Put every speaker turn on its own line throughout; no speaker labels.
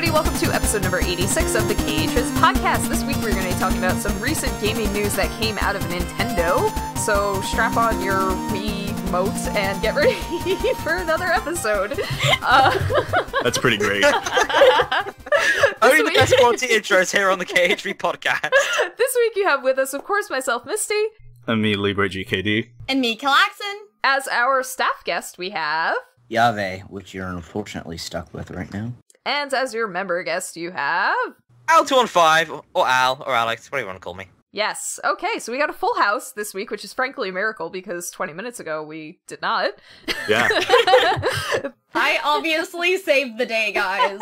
everybody, welcome to episode number 86 of the KH-Vids podcast. This week we're going to be talking about some recent gaming news that came out of Nintendo, so strap on your Wii motes and get ready for another episode.
That's pretty great.
Only the best quality intros here on the KH-Vids podcast.
This week you have with us, of course, myself, Misty.
And me, Libra GKD.
And me, Kalaxin.
As our staff guest, we have...
Yave, which you're unfortunately stuck with right now.
And as your member guest, you have...
Al215, or Al, or Alex, whatever you want to call me.
Yes. Okay, so we got a full house this week, which is frankly a miracle because 20 minutes ago we did not.
Yeah.
I obviously saved the day, guys.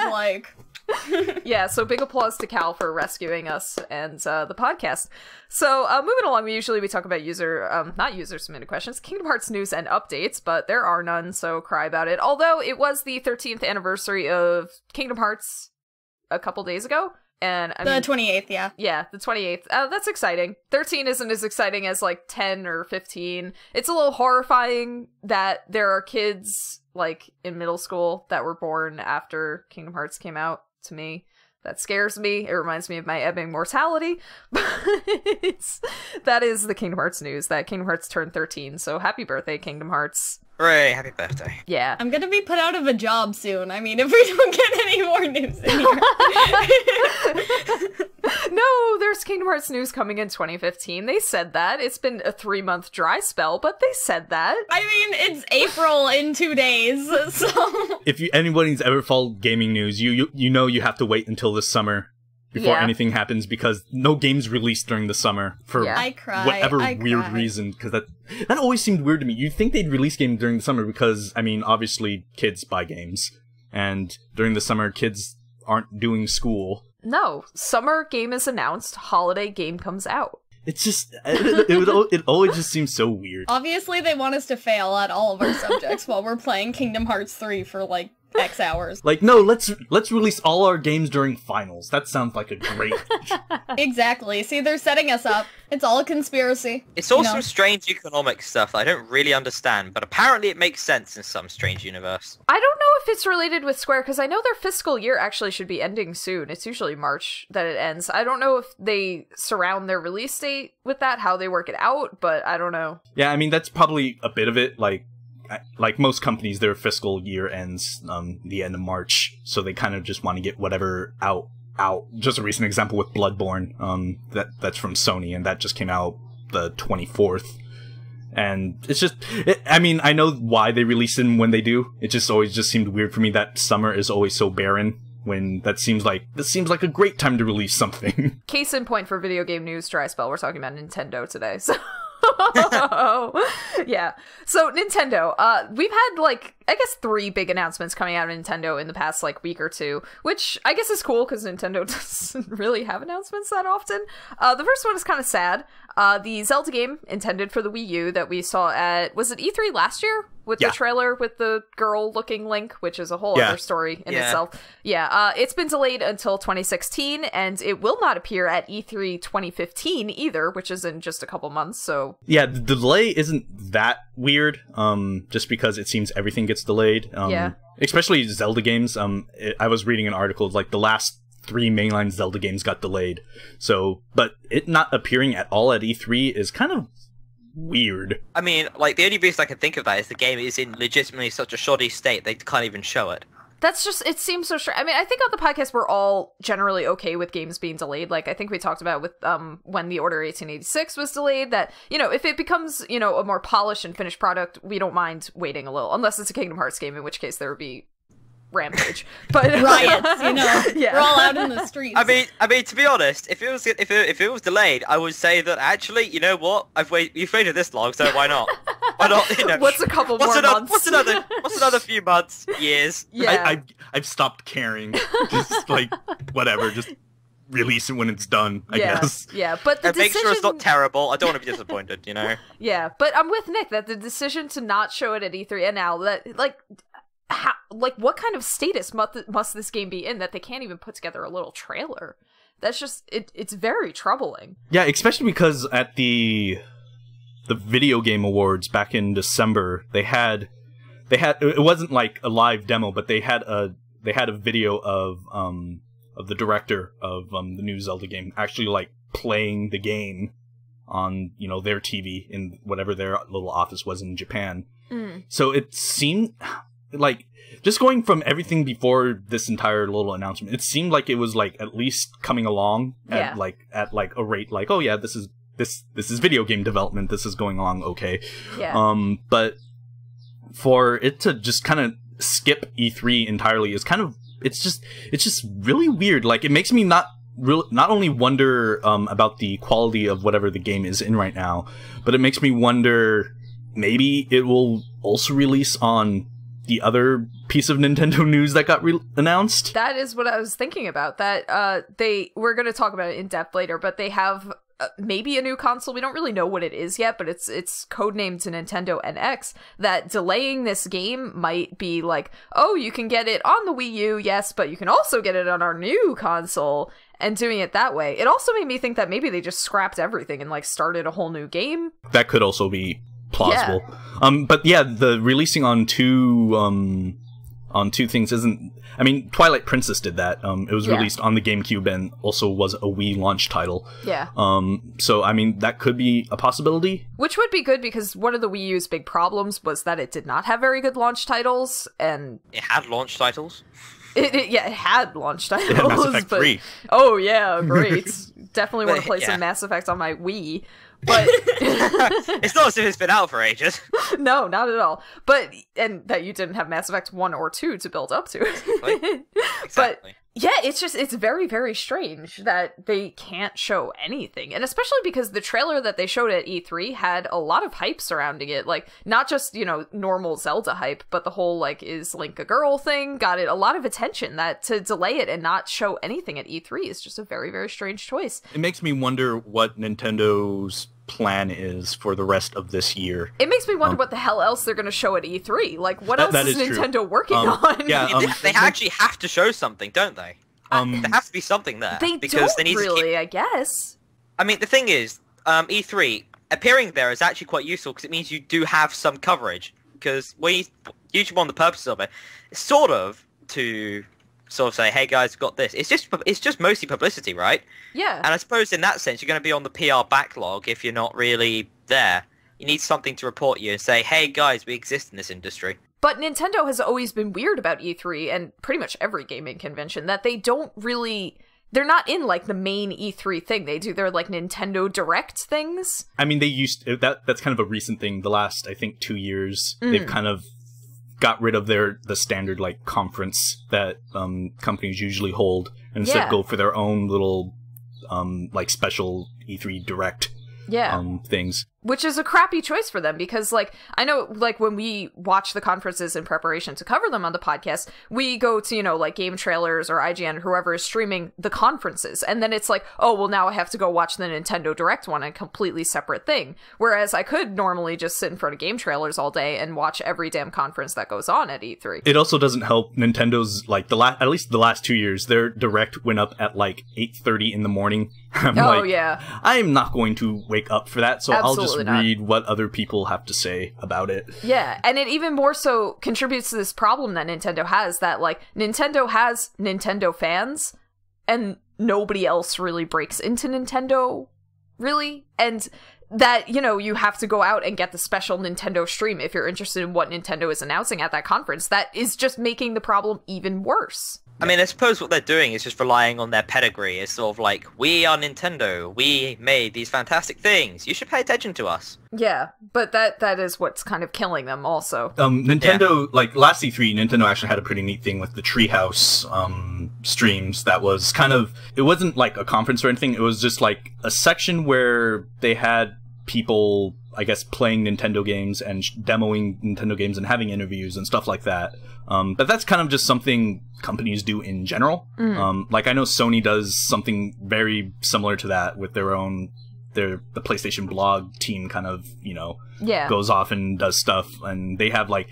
Yeah, so big applause to Cal for rescuing us and the podcast. So, moving along, we talk about not user-submitted questions, Kingdom Hearts news and updates, but there are none, so cry about it. Although, it was the 13th anniversary of Kingdom Hearts a couple days ago, and I mean,
28th, yeah.
Yeah, the 28th. That's exciting. 13 isn't as exciting as, 10 or 15. It's a little horrifying that there are kids, in middle school that were born after Kingdom Hearts came out. To me, that scares me. It reminds me of my ebbing mortality. But that is the Kingdom Hearts news, that Kingdom Hearts turned 13, so happy birthday, Kingdom Hearts.
Hooray, happy birthday.
Yeah.
I'm gonna be put out of a job soon. I mean, if we don't get any more news in here.
No, there's Kingdom Hearts news coming in 2015. They said that. It's been a 3-month dry spell, but they said that.
I mean, it's April in 2 days, so...
If anybody's ever followed gaming news, you know you have to wait until this summer before anything happens, because no games released during the summer for whatever weird reason, because that always seemed weird to me. You'd think they'd release games during the summer because, I mean, obviously kids buy games, and during the summer kids aren't doing school.
No, summer game is announced, holiday game comes out.
It's just, it always just seems so weird.
Obviously, they want us to fail at all of our subjects while we're playing Kingdom Hearts 3 for, X hours.
No, let's release all our games during finals. That sounds like a great...
Exactly. See, they're setting us up. It's all a conspiracy.
It's all some strange economic stuff that I don't really understand, but apparently it makes sense in some strange universe.
I don't know if it's related with Square, because I know their fiscal year actually should be ending soon. It's usually March that it ends. I don't know if they surround their release date with that, how they work it out, but I don't know.
Yeah, I mean, that's probably a bit of it, like most companies, their fiscal year ends the end of March, so they kind of just want to get whatever out. Just a recent example with Bloodborne, that's from Sony, and that just came out the 24th. And it's just, I mean, I know why they release them when they do. It just always just seemed weird for me that summer is always so barren, when this seems like a great time to release something. Case
in point for video game news, dry spell, we're talking about Nintendo today, so... Yeah. So Nintendo, we've had I guess 3 big announcements coming out of Nintendo in the past week or two, which I guess is cool because Nintendo doesn't really have announcements that often. The first one is kind of sad. The Zelda game intended for the Wii U that we saw at, was it E3 last year? With the trailer with the girl-looking Link, which is a whole other story in itself. Yeah, it's been delayed until 2016, and it will not appear at E3 2015 either, which is in just a couple months, so...
Yeah, the delay isn't that weird, just because it seems everything gets delayed. Especially Zelda games. I was reading an article, the last 3 mainline Zelda games got delayed. So, but it not appearing at all at E3 is kind of weird.
I mean, the only reason I can think of that is the game is in legitimately such a shoddy state they can't even show it.
That's just, it seems so strange. I mean, I think on the podcast we're all generally okay with games being delayed. I think we talked about with when the Order 1886 was delayed, that, if it becomes, a more polished and finished product, we don't mind waiting a little, unless it's a Kingdom Hearts game, in which case there would be rampage, but
riots, we're all out in the streets.
I mean, to be honest, if it was delayed, I would say that actually, you know what? You've waited this long, so why not? Why not?
What's a couple more months?
What's another few months, years?
Yeah,
I've stopped caring. Just whatever, just release it when it's done. I guess.
Yeah, but the
make sure it's not terrible. I don't want to be disappointed.
Yeah, but I'm with Nick that the decision to not show it at E3 and now that how, what kind of status must this game be in that they can't even put together a little trailer? That's just, it's very troubling.
Yeah, especially because at the Video Game Awards back in December, they had it wasn't a live demo, but they had a they had a video of the director of the new Zelda game actually like playing the game on, you know, their TV in whatever their little office was in Japan. So it seemed like, just going from everything before this entire little announcement, it seemed like it was like at least coming along at a rate like, oh yeah, this is video game development, this is going along okay. But for it to just kind of skip E3 entirely is kind of, it's just really weird. Like, it makes me not only wonder about the quality of whatever the game is in right now, but it makes me wonder maybe it will also release on the other piece of Nintendo news that got announced. That
is what I was thinking about. That we're going to talk about it in depth later, but they have maybe a new console. We don't really know what it is yet, but it's codenamed to Nintendo NX. That delaying this game might be like, oh, you can get it on the Wii U, yes, but you can also get it on our new console, and doing it that way. It also made me think that maybe they just scrapped everything and like started a whole new game.
That could also be plausible. But yeah, the releasing on two things isn't, I mean, Twilight Princess did that. It was released on the GameCube and also was a Wii launch title. So I mean, that could be a possibility. Which
would be good, because one of the Wii U's big problems was that it did not have very good launch titles, and
it had launch titles.
It had launch titles.
It had Mass Effect 3.
Oh yeah, great. Definitely want to play some Mass Effect on my Wii. But
it's not as if it's been out for ages.
No, not at all. But, and that you didn't have Mass Effect 1 or 2 to build up to.
Exactly.
But yeah, it's very, very strange that they can't show anything. And especially because the trailer that they showed at E3 had a lot of hype surrounding it. Like, not just, you know, normal Zelda hype, but the whole, like, is Link a girl thing got it a lot of attention. That to delay it and not show anything at E3 is just a very, very strange choice.
It makes me wonder what Nintendo's plan is for the rest of this year.
It makes me wonder what the hell else they're going to show at E3. Like, what else is Nintendo working on?
Yeah, they actually have to show something, don't they? There has to be something there.
They need really, I guess.
I mean, the thing is, E3 appearing there is actually quite useful, because it means you do have some coverage. Because usually one of the purposes of it is sort of to sort of say, hey guys, we've got this. It's just mostly publicity, right?
Yeah.
And I suppose in that sense, you're going to be on the PR backlog if you're not really there. You need something to report you and say, hey guys, we exist in this industry.
But Nintendo has always been weird about E3 and pretty much every gaming convention, that they don't really... They're not in, like, the main E3 thing. They do their, like, Nintendo Direct things.
I mean, they used... That's kind of a recent thing. The last, I think, 2 years, they've kind of got rid of the standard, like, conference that companies usually hold, and instead go for their own little, like, special E3 Direct things.
Which is a crappy choice for them, because, like, I know, like, when we watch the conferences in preparation to cover them on the podcast, we go to, you know, like, Game Trailers or IGN or whoever is streaming the conferences, and then it's like, oh, well, now I have to go watch the Nintendo Direct one, a completely separate thing. Whereas I could normally just sit in front of Game Trailers all day and watch every damn conference that goes on at E3.
It also doesn't help Nintendo's, like, at least the last 2 years, their Direct went up at, like, 8:30 in the morning. I'm not going to wake up for that, so I'll just read what other people have to say about it.
Yeah, and it even more so contributes to this problem that Nintendo has, that, like, Nintendo has Nintendo fans, and nobody else really breaks into Nintendo, really, and that, you know, you have to go out and get the special Nintendo stream if you're interested in what Nintendo is announcing at that conference. That is just making the problem even worse.
I mean, I suppose what they're doing is just relying on their pedigree. It's sort of like, we are Nintendo, we made these fantastic things, you should pay attention to us.
Yeah, but that is what's kind of killing them also.
Nintendo, like, last E3, Nintendo actually had a pretty neat thing with the Treehouse streams that was kind of, it wasn't like a conference or anything, it was just like a section where they had people, I guess, playing Nintendo games and demoing Nintendo games and having interviews and stuff like that. But that's kind of just something companies do in general. Like, I know Sony does something very similar to that with their own, the PlayStation blog team kind of, you know, goes off and does stuff. And they have, like,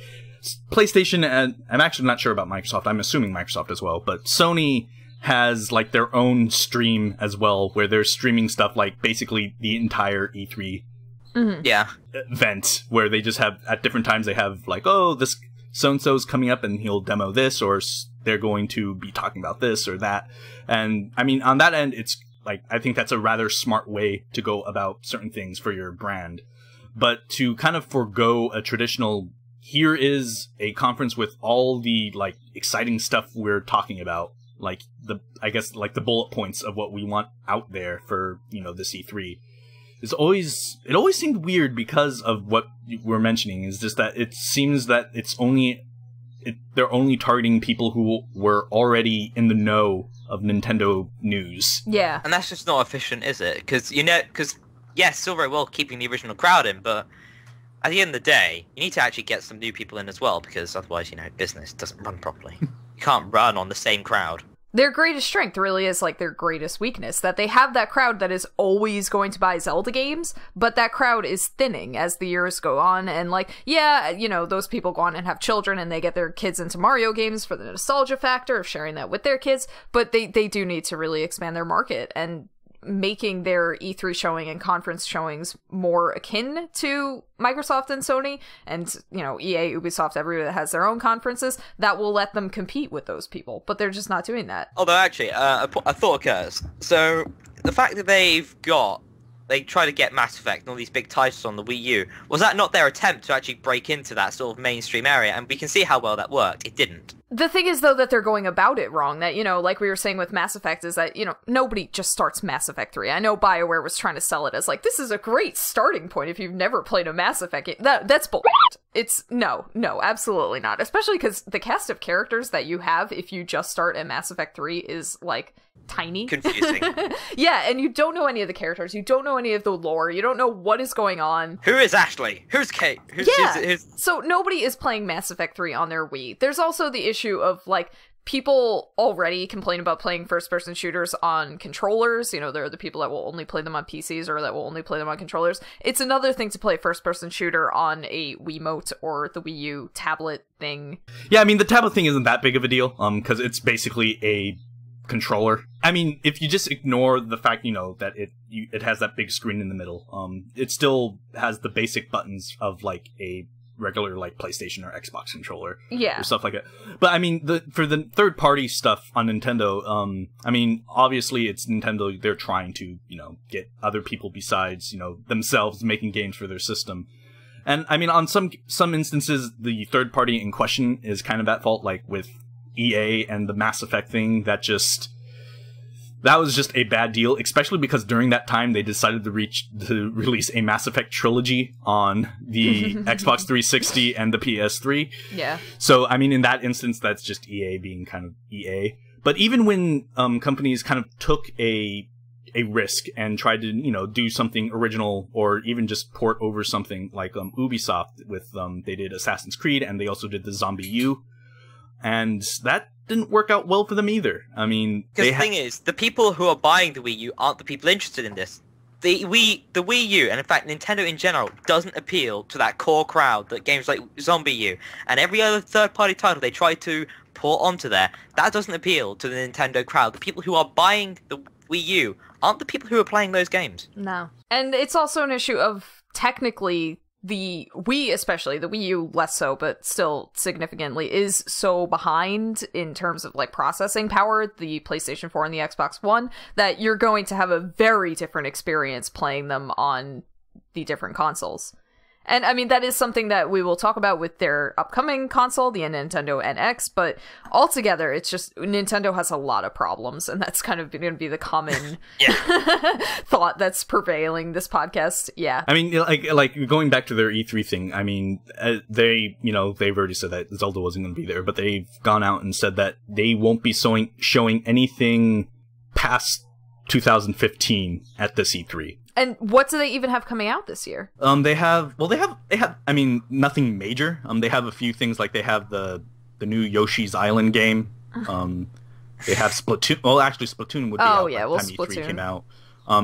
PlayStation, and I'm actually not sure about Microsoft. I'm assuming Microsoft as well. But Sony has, like, their own stream as well, where they're streaming stuff like basically the entire E3 event, where they just have, at different times, they have, like, oh, this so-and-so's coming up and he'll demo this, or they're going to be talking about this or that. And I mean, on that end, it's like, I think that's a rather smart way to go about certain things for your brand. But to kind of forego a traditional, here is a conference with all the like exciting stuff we're talking about, like I guess like the bullet points of what we want out there for, you know, this E3. It always seemed weird because of what we're mentioning, is just that it seems that they're only targeting people who were already in the know of Nintendo news.
Yeah.
And that's just not efficient, is it? Because, yes, still very well keeping the original crowd in, but at the end of the day, you need to actually get some new people in as well, because otherwise, business doesn't run properly. You can't run on the same crowd.
Their greatest strength really is like their greatest weakness, that they have that crowd that is always going to buy Zelda games, but that crowd is thinning as the years go on. And like, yeah, those people go on and have children and they get their kids into Mario games for the nostalgia factor of sharing that with their kids, but they do need to really expand their market, and making their E3 showing and conference showings more akin to Microsoft and Sony and, EA, Ubisoft, everybody that has their own conferences, that will let them compete with those people. But they're just not doing that.
Although, actually, a thought occurs. So, the fact that they try to get Mass Effect and all these big titles on the Wii U, was that not their attempt to actually break into that sort of mainstream area? And we can see how well that worked. It didn't.
The thing is, though, that they're going about it wrong. That, like we were saying with Mass Effect, is that, nobody just starts Mass Effect 3. I know BioWare was trying to sell it as, like, this is a great starting point if you've never played a Mass Effect game. That's bullshit. It's, no, absolutely not. Especially because the cast of characters that you have if you just start at Mass Effect 3 is, like, tiny.
Confusing.
Yeah, and you don't know any of the characters. You don't know any of the lore. You don't know what is going on.
Who is Ashley? Who's Kate?
So nobody is playing Mass Effect 3 on their Wii. There's also the issue of, like, people already complain about playing first-person shooters on controllers. There are the people that will only play them on PCs or that will only play them on controllers. It's another thing to play a first-person shooter on a Wiimote or the Wii U tablet thing.
Yeah, I mean, the tablet thing isn't that big of a deal, because it's basically a controller. I mean, if you just ignore the fact, that it has that big screen in the middle, it still has the basic buttons of, like, a regular, like, PlayStation or Xbox controller.
Yeah.
Or stuff like that. But, I mean, for the third-party stuff on Nintendo, I mean, obviously it's Nintendo, they're trying to, get other people besides, themselves making games for their system. And, I mean, on some instances, the third party in question is kind of at fault, like, with EA and the Mass Effect thing. That was just a bad deal, especially because during that time they decided to release a Mass Effect trilogy on the Xbox 360 and the PS3.
Yeah.
So, I mean, in that instance, that's just EA being kind of EA. But even when companies kind of took a risk and tried to, do something original or even just port over something like Ubisoft with, they did Assassin's Creed and they also did the Zombie U. And that didn't work out well for them either. I mean,
because the thing is, the people who are buying the Wii U aren't the people interested in this. The Wii U, and in fact Nintendo in general, doesn't appeal to that core crowd that games like Zombie U and every other third-party title they try to port onto there, that doesn't appeal to the Nintendo crowd. The people who are buying the Wii U aren't the people who are playing those games.
No. And it's also an issue of, technically, the Wii especially, the Wii U less so, but still significantly, is so behind in terms of, like, processing power, the PlayStation 4 and the Xbox One, that you're going to have a very different experience playing them on the different consoles. And, I mean, that is something that we will talk about with their upcoming console, the Nintendo NX, but altogether, it's just, Nintendo has a lot of problems, and that's kind of going to be the common thought that's prevailing this podcast. Yeah.
I mean, like going back to their E3 thing, I mean, they've already said that Zelda wasn't going to be there, but they've gone out and said that they won't be showing anything past 2015 at this E3.
And what do they even have coming out this year?
They have, I mean, nothing major. They have a few things, like they have the new Yoshi's Island game. They have Splatoon. Well, actually, Splatoon would be out by the time E3 came out.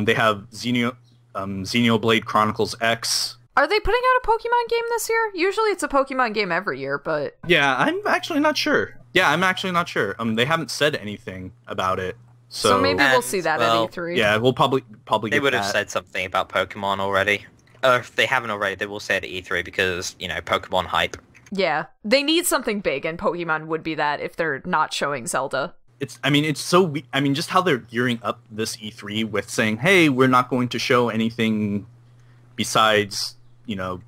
They have Xenoblade Chronicles X.
Are they putting out a Pokemon game this year? Usually it's a Pokemon game every year, but...
Yeah, I'm actually not sure. They haven't said anything about it.
So maybe we'll see that at E3.
Yeah, we'll probably
They would have said something about Pokemon already. Or if they haven't already, they will say it at E3 because, Pokemon hype.
Yeah, they need something big, and Pokemon would be that if they're not showing Zelda.
Just how they're gearing up this E3 with saying, hey, we're not going to show anything besides,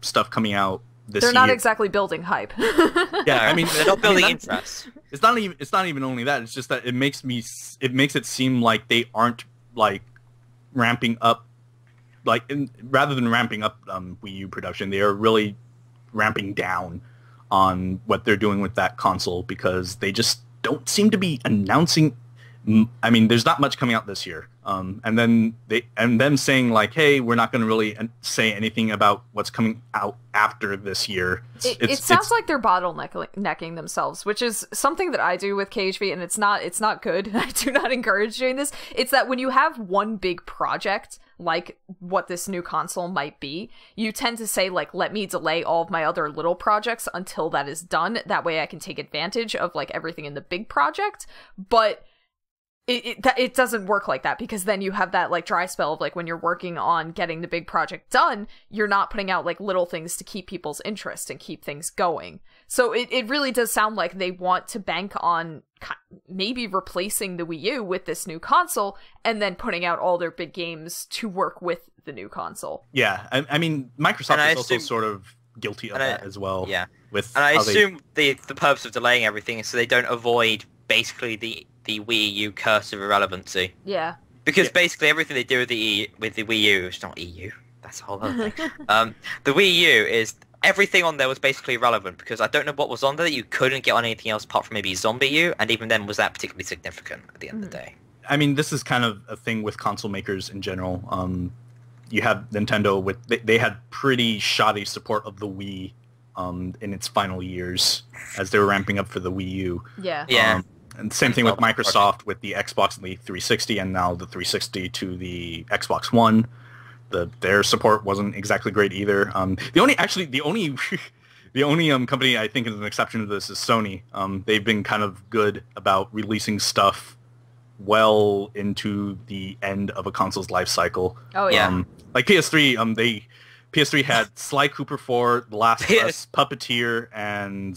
stuff coming out this year.
They're not exactly building hype.
Yeah, I mean,
they're not building interest.
It's not even only that. It's just that it makes it seem like they aren't like ramping up, rather than ramping up Wii U production, they are really ramping down on what they're doing with that console, because they just don't seem to be announcing. I mean, there's not much coming out this year, and then them saying like, "Hey, we're not going to really say anything about what's coming out after this year."
It sounds like they're bottlenecking themselves, which is something that I do with KH-Vids, and it's not good. I do not encourage doing this. It's that when you have one big project, like what this new console might be, you tend to say like, let me delay all of my other little projects until that is done. That way I can take advantage of like everything in the big project. But it doesn't work like that, because then you have that like dry spell of like when you're working on getting the big project done, you're not putting out like little things to keep people's interest and keep things going. So it really does sound like they want to bank on maybe replacing the Wii U with this new console and then putting out all their big games to work with the new console.
Yeah, I mean, Microsoft is also sort of guilty of that as well.
Yeah, and I assume the purpose of delaying everything is so they don't avoid basically the Wii U curse of irrelevancy.
Yeah.
Because basically everything they do with the Wii U, it's not EU, that's a whole other thing. The Wii U is, everything on there was basically irrelevant, because I don't know what was on there that you couldn't get on anything else apart from maybe Zombie U, and even then was that particularly significant at the end of the day.
I mean, this is kind of a thing with console makers in general. You have Nintendo they had pretty shoddy support of the Wii in its final years as they were ramping up for the Wii U.
Yeah.
Yeah.
And same thing with Microsoft with the Xbox and the 360, and now the 360 to the Xbox One. Their support wasn't exactly great either. The only company I think is an exception to this is Sony. They've been kind of good about releasing stuff well into the end of a console's life cycle.
Oh yeah.
Like PS3, PS3 had Sly Cooper 4, The Last of Us, Puppeteer, and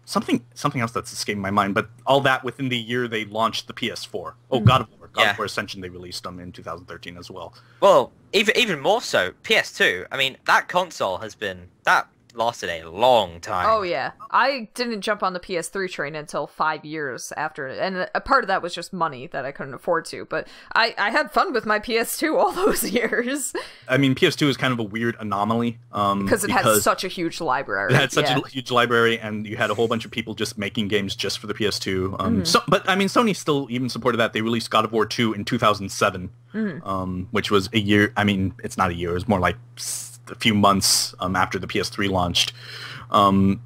something else that's escaping my mind, but all that within the year they launched the PS4. Oh, God of War. God of War Ascension, they released them in 2013 as well.
Well, even more so, PS2. I mean, that console that lasted a long time.
Oh yeah, I didn't jump on the PS3 train until 5 years after, and a part of that was just money that I couldn't afford to, but I had fun with my PS2 all those years.
I mean, PS2 is kind of a weird anomaly.
Because it had such a huge library.
It had such a huge library, and you had a whole bunch of people just making games just for the PS2. But I mean, Sony still even supported that. They released God of War 2 in 2007, which was a year. I mean, it's not a year. It was more like a few months after the PS3 launched.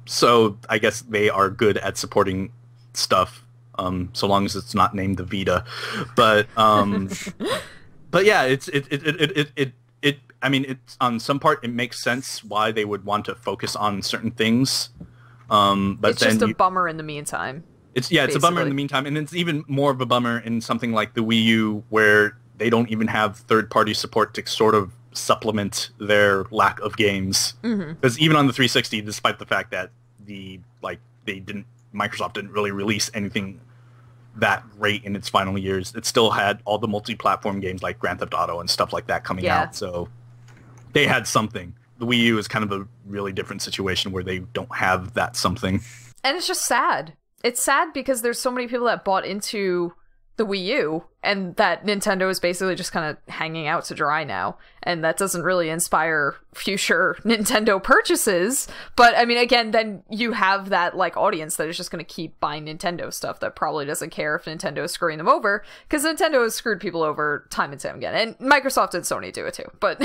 So I guess they are good at supporting stuff, so long as it's not named the Vita. But yeah, I mean, it's on some part it makes sense why they would want to focus on certain things. But
it's
then
just a bummer in the meantime.
It's a bummer in the meantime, and it's even more of a bummer in something like the Wii U, where they don't even have third-party support to sort of supplement their lack of games. Because even on the 360, despite the fact that Microsoft didn't really release anything that great in its final years, it still had all the multi-platform games like Grand Theft Auto and stuff like that coming out. So they had something. The Wii U is kind of a really different situation where they don't have that something. And
it's just sad. It's sad because there's so many people that bought into the Wii U, and that Nintendo is basically just kind of hanging out to dry now, and that doesn't really inspire future Nintendo purchases. But I mean, again, then you have that like audience that is just going to keep buying Nintendo stuff that probably doesn't care if Nintendo is screwing them over, because Nintendo has screwed people over time and time again, and Microsoft and Sony do it too. But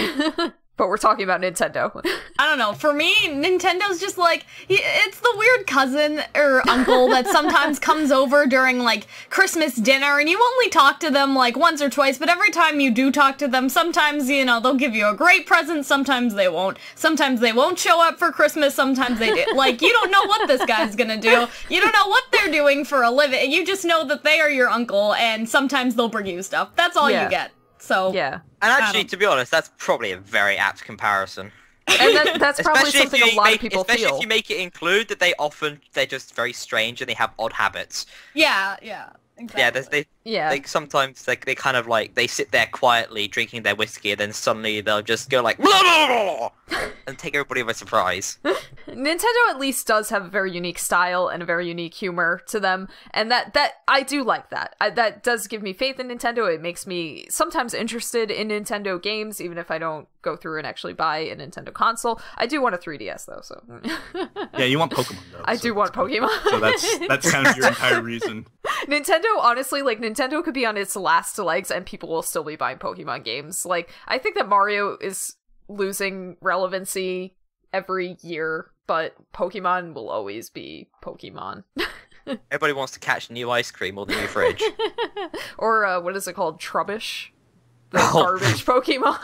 but we're talking about Nintendo.
I don't know. For me, Nintendo's just like, it's the weird cousin or uncle that sometimes comes over during like Christmas dinner, and you only talk to them like once or twice, but every time you do talk to them, sometimes, you know, they'll give you a great present, sometimes they won't. Sometimes they won't show up for Christmas, sometimes they do. Like, you don't know what this guy's gonna do. You don't know what they're doing for a living. You just know that they are your uncle, and sometimes they'll bring you stuff. That's all you get. So
yeah.
And actually, to be honest, that's probably a very apt comparison.
And that's probably
Especially
something a lot of people
especially
feel.
if you make it include that they're just very strange and they have odd habits.
Yeah, exactly.
They sometimes they kind of like they sit there quietly drinking their whiskey and then suddenly they'll just go like blah, blah, blah, blah, and take everybody by surprise.
Nintendo at least does have a very unique style and a very unique humor to them, and that I do like that. That does give me faith in Nintendo. It makes me sometimes interested in Nintendo games, even if I don't go through and actually buy a Nintendo console. I do want a 3DS though, so
Yeah, you want Pokemon though.
I do want Pokemon.
So that's kind of your entire reason.
Nintendo, honestly, like, Nintendo could be on its last legs and people will still be buying Pokemon games. Like, I think that Mario is losing relevancy every year, but Pokemon will always be Pokemon.
Everybody wants to catch new ice cream or the new fridge.
Or, what is it called? Trubbish? The garbage Pokemon.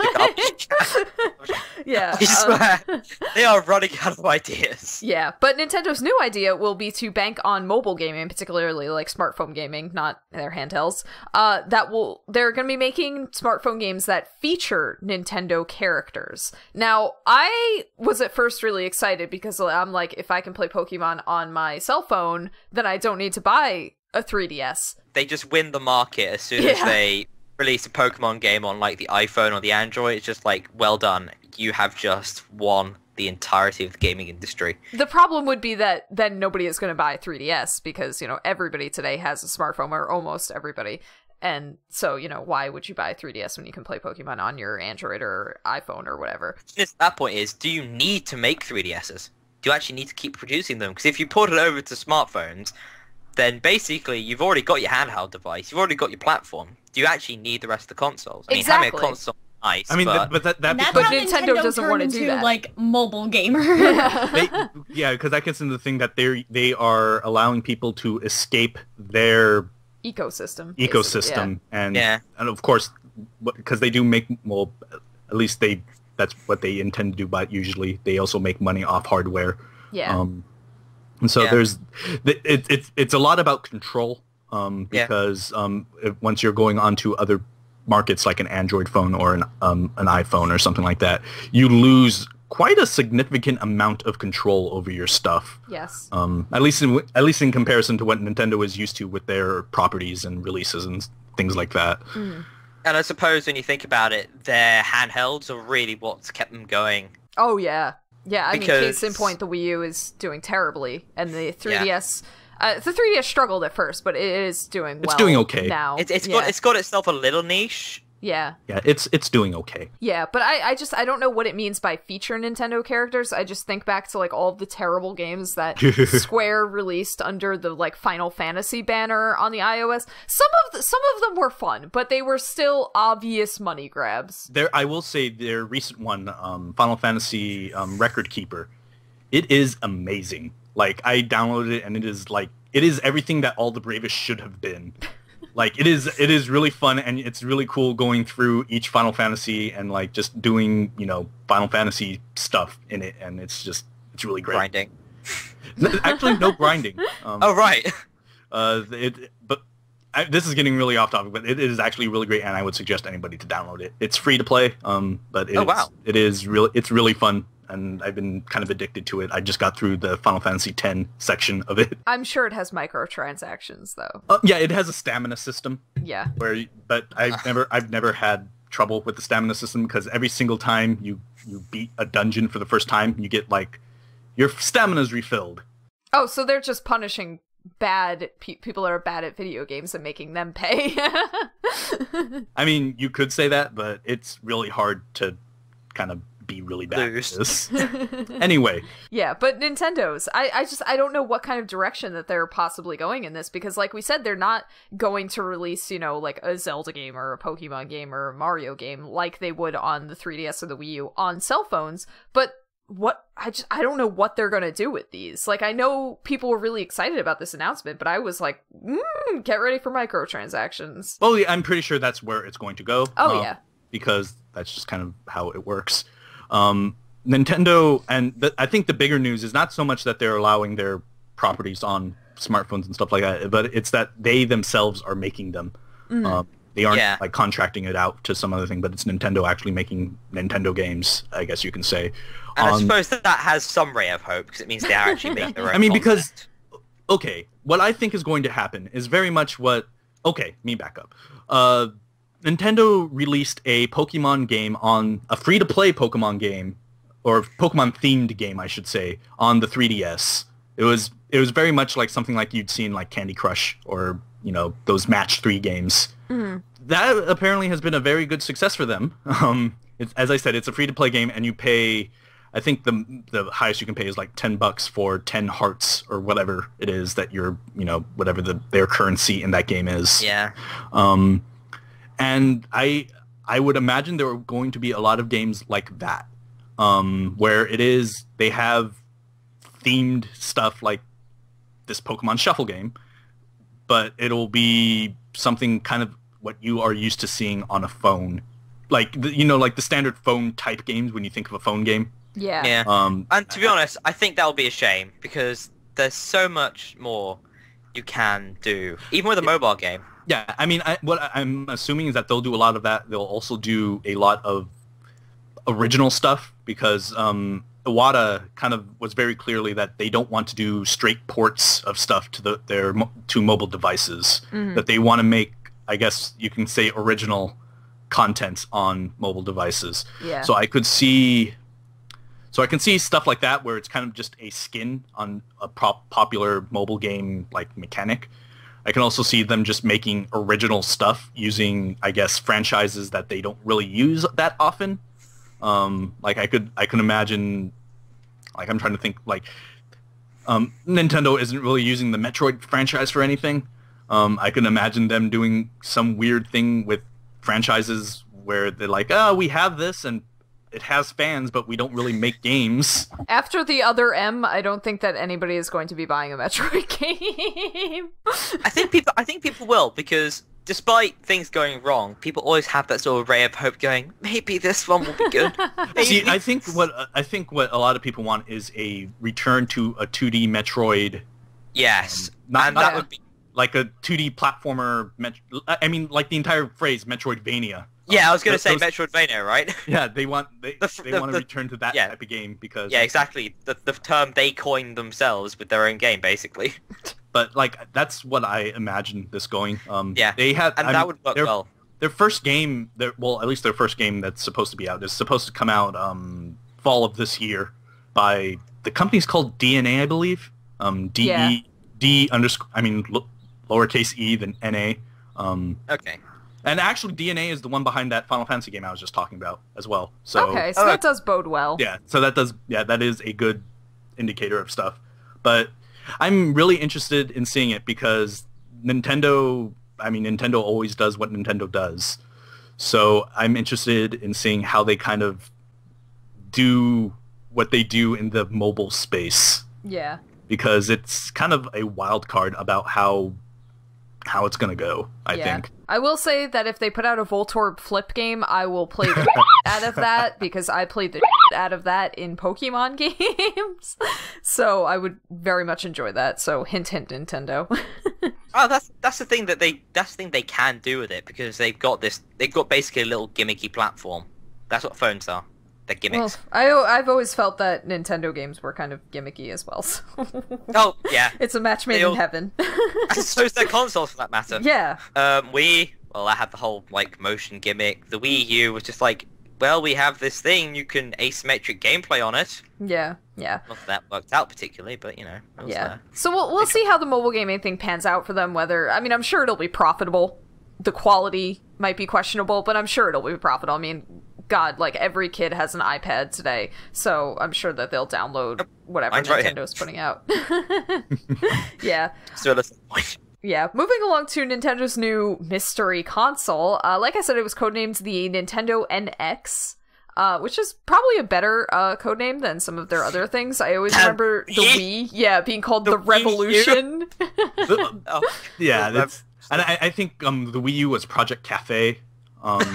Yeah.
I swear, they are running out of ideas.
Yeah, but Nintendo's new idea will be to bank on mobile gaming, particularly like smartphone gaming, not their handhelds. They're going to be making smartphone games that feature Nintendo characters. Now, I was at first really excited because I'm like, if I can play Pokemon on my cell phone, then I don't need to buy a 3DS.
They just win the market as soon as they release a Pokemon game on like the iPhone or the Android. It's just like, well done, you have just won the entirety of the gaming industry.
The problem would be that then nobody is going to buy a 3DS because, you know, everybody today has a smartphone, or almost everybody. And so, you know, why would you buy a 3DS when you can play Pokemon on your Android or iPhone or whatever?
That point is, do you need to make 3DSs? Do you actually need to keep producing them? Because if you port it over to smartphones, then basically you've already got your handheld device, you've already got your platform. Do you actually need the rest of the consoles? I mean, having a console is nice,
I mean,
but
that's
but
how
Nintendo doesn't want to do
into,
that.
like, mobile gamer.
because that gets into the thing that they are allowing people to escape their
ecosystem.
and of course, because they do make, well, at least that's what they intend to do, but usually they also make money off hardware. And so it's a lot about control, because once you're going onto other markets like an Android phone or an iPhone or something like that, you lose quite a significant amount of control over your stuff.
Yes.
At least in comparison to what Nintendo is used to with their properties and releases and things like that.
Mm.
And I suppose when you think about it, their handhelds are really what's kept them going.
Oh yeah. Yeah, I mean, case in
Because-
point, the Wii U is doing terribly, and the 3DS, the 3DS struggled at first, but it is doing well.
It's doing okay
now.
It's got itself a little niche.
Yeah.
Yeah, it's doing okay.
Yeah, but I don't know what it means by feature Nintendo characters. I just think back to like all of the terrible games that Square released under the like Final Fantasy banner on the iOS. Some of them were fun, but they were still obvious money grabs.
I will say their recent one, Final Fantasy Record Keeper, it is amazing. Like, I downloaded it and it is everything that All the Bravest should have been. Like, it is really fun, and it's really cool going through each Final Fantasy and like just doing, you know, Final Fantasy stuff in it, and it's really great.
Grinding.
Actually, no grinding.
Oh right.
This is getting really off topic, but it is actually really great, and I would suggest anybody to download it. It's free to play, but it's really fun, and I've been kind of addicted to it. I just got through the Final Fantasy X section of it.
I'm sure it has microtransactions though.
Yeah, it has a stamina system.
Yeah.
But I've never had trouble with the stamina system, because every single time you beat a dungeon for the first time, you get like your stamina's refilled.
Oh, so they're just punishing bad people that are bad at video games and making them pay.
I mean, you could say that, but it's really hard to kind of be really bad at this. Anyway.
Yeah, but Nintendo's, I don't know what kind of direction that they're possibly going in this, because like we said, they're not going to release, you know, like a Zelda game or a Pokemon game or a Mario game like they would on the 3DS or the Wii U on cell phones, but I don't know what they're gonna do with these. Like, I know people were really excited about this announcement, but I was like, get ready for microtransactions.
Well, yeah, I'm pretty sure that's where it's going to go.
Oh, yeah.
Because that's just kind of how it works. Nintendo, and I think the bigger news is not so much that they're allowing their properties on smartphones and stuff like that, but it's that they themselves are making them. They aren't like contracting it out to some other thing, but it's Nintendo actually making Nintendo games, I guess you can say.
And I suppose that has some ray of hope, because it means they are actually making their own content.
because, okay, what I think is going to happen is very much what... Okay, me back up. Nintendo released a Pokemon game a free-to-play Pokemon game, or Pokemon-themed game, I should say, on the 3DS. It was very much like something like you'd seen like Candy Crush or, those Match 3 games.
Mm-hmm.
That apparently has been a very good success for them. As I said, it's a free-to-play game, and you pay... I think the highest you can pay is like $10 for 10 hearts or whatever it is that whatever their currency in that game is.
Yeah.
And I would imagine there are going to be a lot of games like that, where they have themed stuff like this Pokemon Shuffle game, but it'll be something kind of what you are used to seeing on a phone, like the standard phone type games when you think of a phone game.
Yeah.
Yeah. And to be honest, I think that will be a shame, because there's so much more you can do, even with a mobile game.
Yeah, I mean, what I'm assuming is that they'll do a lot of that. They'll also do a lot of original stuff, because Iwata kind of was very clearly that they don't want to do straight ports of stuff to their mobile devices.
Mm-hmm.
That they want to make, I guess you can say, original content on mobile devices.
Yeah.
So I can see stuff like that where it's kind of just a skin on a popular mobile game like mechanic. I can also see them just making original stuff using, I guess, franchises that they don't really use that often. Like I can imagine, like I'm trying to think, like Nintendo isn't really using the Metroid franchise for anything. I can imagine them doing some weird thing with franchises where they're like, oh, we have this and it has fans, but we don't really make games.
After the other M, I don't think that anybody is going to be buying a Metroid game.
I think people will, because despite things going wrong, people always have that sort of ray of hope going, maybe this one will be good.
See, I think what a lot of people want is a return to a 2D Metroid.
Yes.
That would be like a 2D platformer. I mean, like the entire phrase Metroidvania.
Yeah, I was going to say Metroidvania, right?
Yeah, they want to return to that type of game, because...
Yeah, exactly. The term they coined themselves with their own game, basically.
But, like, that's what I imagine this going.
Yeah,
they had,
and that would work well.
Their first game, at least their first game that's supposed to be out, is supposed to come out fall of this year by... The company's called DeNA, I believe. lowercase e, then NA.
Okay.
And actually, DeNA is the one behind that Final Fantasy game I was just talking about as well. So,
okay, so that does bode well.
Yeah, so that is a good indicator of stuff. But I'm really interested in seeing it because Nintendo always does what Nintendo does. So I'm interested in seeing how they kind of do what they do in the mobile space.
Yeah.
Because it's kind of a wild card about how it's going to go, I think.
I will say that if they put out a Voltorb flip game, I will play the out of that, because I played the out of that in Pokemon games. So I would very much enjoy that. So hint, hint, Nintendo.
Oh, that's the thing they can do with it, because they've got basically a little gimmicky platform. That's what phones are. They're gimmicks.
Well, I've always felt that Nintendo games were kind of gimmicky as well. So.
Oh, yeah.
It's a match made in heaven.
So is their consoles, for that matter.
Yeah.
I had the whole, motion gimmick. The Wii U was just like, well, we have this thing, you can asymmetric gameplay on it.
Yeah, yeah.
Not that that worked out particularly, but, it was there.
So we'll see how the mobile gaming thing pans out for them, I'm sure it'll be profitable. The quality might be questionable, but I'm sure it'll be profitable. God, every kid has an iPad today, so I'm sure that they'll download whatever Nintendo's putting out. Yeah.
So that's the point.
Yeah, moving along to Nintendo's new mystery console. Like I said, it was codenamed the Nintendo NX, which is probably a better codename than some of their other things. I always remember the Wii, being called the Revolution.
Yeah, that's... And I think the Wii U was Project Cafe. I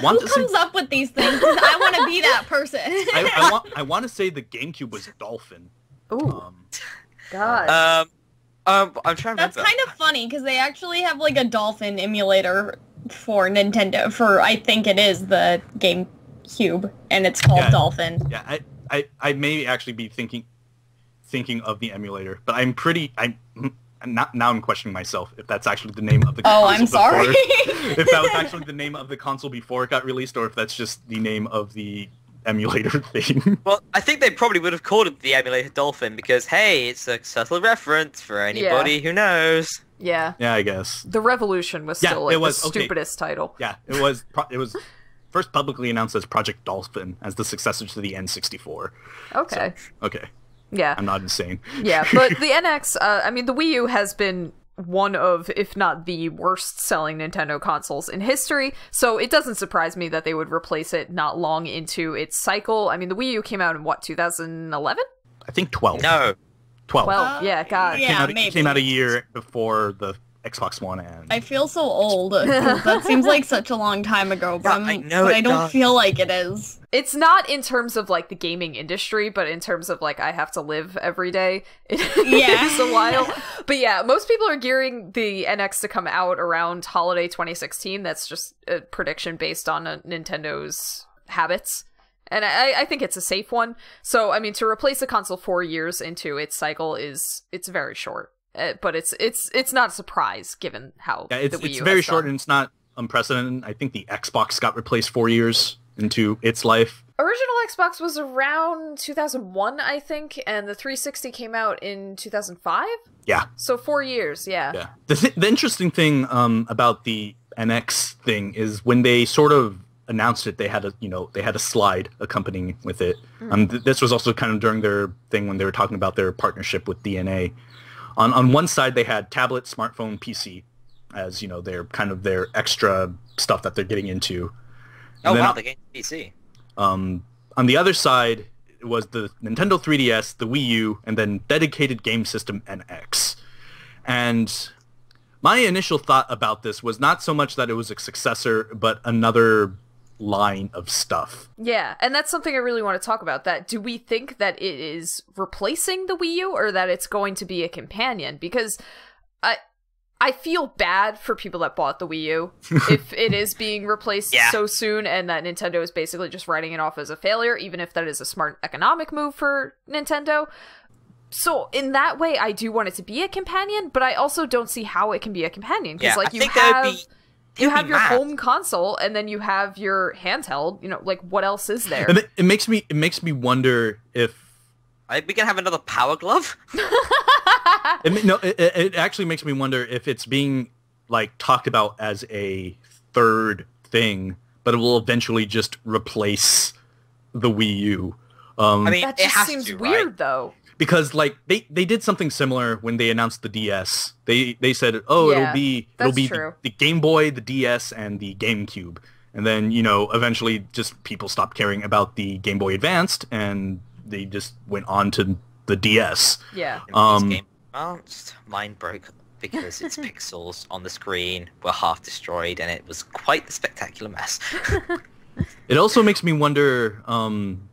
want
Who comes up with these things? 'Cause I want to be that person.
I want to say the GameCube was Dolphin.
Ooh, God.
I'm trying to remember.
That's kind of funny because they actually have a Dolphin emulator for Nintendo. For I think it is the cube, and it's called
Yeah.
Dolphin.
Yeah, I may actually be thinking of the emulator, but I'm not, now I'm questioning myself if that's actually the name of the console.
Oh, I'm sorry.
If that was actually the name of the console before it got released, or if that's just the name of the emulator thing.
Well, I think they probably would have called it the emulator Dolphin because, hey, it's a subtle reference for anybody who knows.
Yeah.
Yeah, I guess.
The Revolution was
Yeah,
still like
it was,
the
okay.
stupidest title.
Yeah, it was first publicly announced as Project Dolphin as the successor to the N64.
Okay.
So, okay.
Yeah.
I'm not insane.
Yeah, but the NX, I mean, the Wii U has been one of, if not the worst-selling Nintendo consoles in history, so it doesn't surprise me that they would replace it not long into its cycle. I mean, the Wii U came out in, 2011?
I think 12.
No.
12.
12, yeah, God.
Yeah.
It came out a year before the Xbox One and...
I feel so old. That seems like such a long time ago, but,
Yeah, I know
but
it
I don't
does.
feel like it is.
It's not in terms of, like, the gaming industry, but in terms of, like, I have to live every day. It is a while. But yeah, most people are gearing the NX to come out around holiday 2016. That's just a prediction based on Nintendo's habits. And I think it's a safe one. So, I mean, to replace a console 4 years into its cycle it's very short. But it's not a surprise given how
Yeah,
the Wii U
it's very
has
short
done.
and it's not unprecedented. I think the Xbox got replaced 4 years into its life.
Original Xbox was around 2001, I think, and the 360 came out in 2005?
Yeah.
So 4 years, yeah.
Yeah. The interesting thing about the NX thing is when they sort of announced it, they had a slide accompanying with it. This was also kind of during their thing when they were talking about their partnership with DeNA. On one side, they had tablet, smartphone, PC as, their extra stuff that they're getting into.
Oh,
And then
wow, the game PC.
on the other side, it was the Nintendo 3DS, the Wii U, and then dedicated game system NX. And my initial thought about this was not so much that it was a successor, but another line of stuff.
Yeah, and that's something I really want to talk about. That do we think that it is replacing the Wii U or that it's going to be a companion? Because I feel bad for people that bought the Wii U if it is being replaced so soon and that Nintendo is basically just writing it off as a failure, even if that is a smart economic move for Nintendo. So in that way, I do want it to be a companion, but I also don't see how it can be a companion because
I think that would be...
You have your
mad.
home console, and then you have your handheld. Like what else is there?
And it makes me wonder if
Are we gonna have another Power Glove?
it actually makes me wonder if it's being like talked about as a third thing, but it will eventually just replace the Wii U.
I mean,
That
it
just
has
seems
to,
weird,
right?
though.
Because like they did something similar when they announced the DS. They said, "Oh,
Yeah,
it'll be
true.
the Game Boy, the DS, and the GameCube." And then eventually just people stopped caring about the Game Boy Advanced, and they just went on to the DS.
Yeah.
This game advanced, mine broke because its pixels on the screen were half destroyed, and it was quite the spectacular mess.
It also makes me wonder,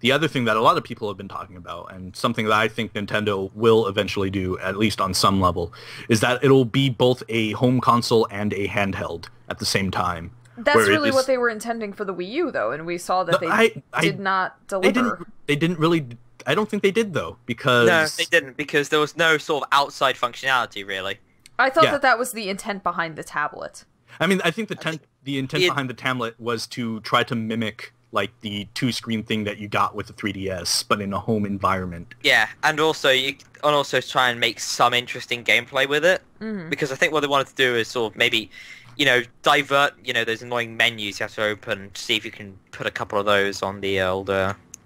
the other thing that a lot of people have been talking about, and something that I think Nintendo will eventually do, at least on some level, is that it'll be both a home console and a handheld at the same time.
That's really what they were intending for the Wii U, though, and we saw that they did not deliver.
They didn't really... I don't think they did, though, because...
No, they didn't, because there was no sort of outside functionality, really.
I thought that was the intent behind the tablet.
I mean, I think the intent behind the tablet was to try to mimic like the two-screen thing that you got with the 3DS, but in a home environment.
Yeah, and also try and make some interesting gameplay with it, because I think what they wanted to do is sort of maybe, divert, those annoying menus you have to open, see if you can put a couple of those on the old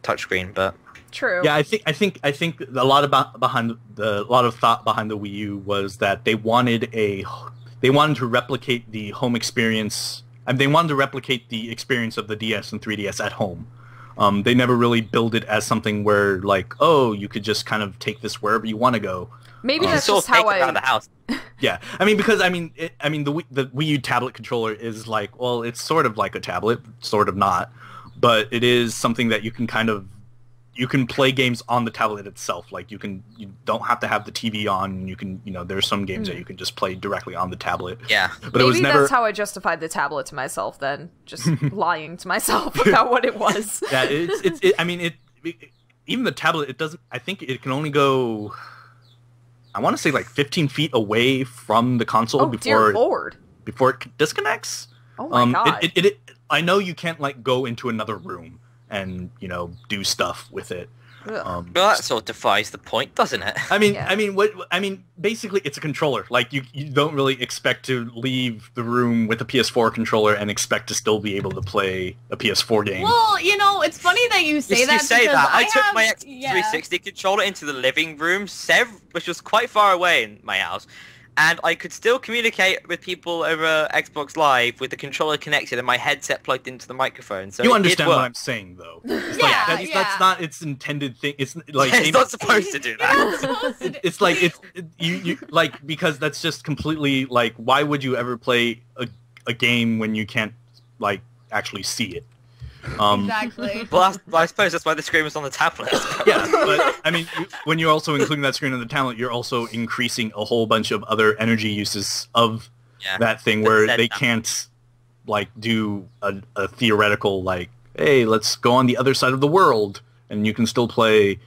touchscreen. But
true.
Yeah, I think a lot of thought behind the Wii U was that they wanted to replicate the home experience. And they wanted to replicate the experience of the DS and 3DS at home. They never really build it as something where, like, oh, you could just kind of take this wherever you want to go.
Maybe that's
sort
just
of take
how
it out of the house.
Yeah, I mean, because the Wii U tablet controller is like, well, it's sort of like a tablet, sort of not, but it is something that you can kind of you can play games on the tablet itself. Like you don't have to have the TV on. You can, there's some games that you can just play directly on the tablet.
Yeah.
But
maybe
it was never...
that's how I justified the tablet to myself then, just lying to myself about what it was.
Yeah, even the tablet, it doesn't, I think it can only go, I want to say like 15 feet away from the console
dear Lord.
Before it disconnects.
Oh my God.
I know you can't like go into another room and do stuff with it.
Well, that sort of defies the point, doesn't it?
Basically, it's a controller. Like you don't really expect to leave the room with a PS4 controller and expect to still be able to play a PS4 game.
Well, it's funny that you say that.
You say
because
that. I took my Xbox 360 controller into the living room, which was quite far away in my house. And I could still communicate with people over Xbox Live with the controller connected and my headset plugged into the microphone. So
you understand what I'm saying, though. It's that's not its intended thing. It's like
it's not supposed to do that.
It's like you like, because that's just completely like, why would you ever play a game when you can't like actually see it?
Exactly.
Well, I suppose that's why the screen was on the tablet.
Yeah, but when you're also including that screen on the tablet, you're also increasing a whole bunch of other energy uses of that thing, where they can't like do a theoretical like, hey, let's go on the other side of the world, and you can still play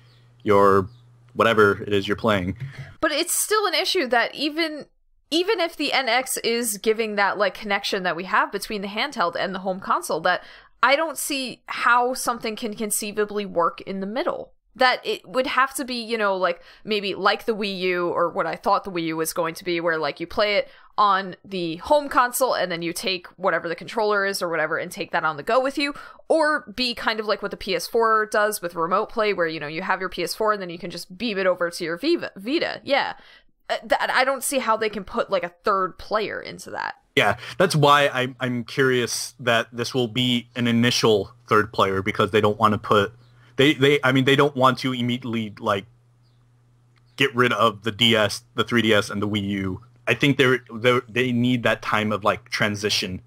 your whatever it is you're playing.
But it's still an issue that even if the NX is giving that like connection that we have between the handheld and the home console, that I don't see how something can conceivably work in the middle. That it would have to be, like maybe like the Wii U, or what I thought the Wii U was going to be, where like you play it on the home console and then you take whatever the controller is or whatever and take that on the go with you, or be kind of like what the PS4 does with remote play, where you have your PS4 and then you can just beam it over to your Vita. Yeah. I don't see how they can put like a third player into that.
Yeah, that's why I'm curious that this will be an initial third player, because they don't want to put they don't want to immediately like get rid of the DS, the 3DS, and the Wii U. I think they need that time of like transition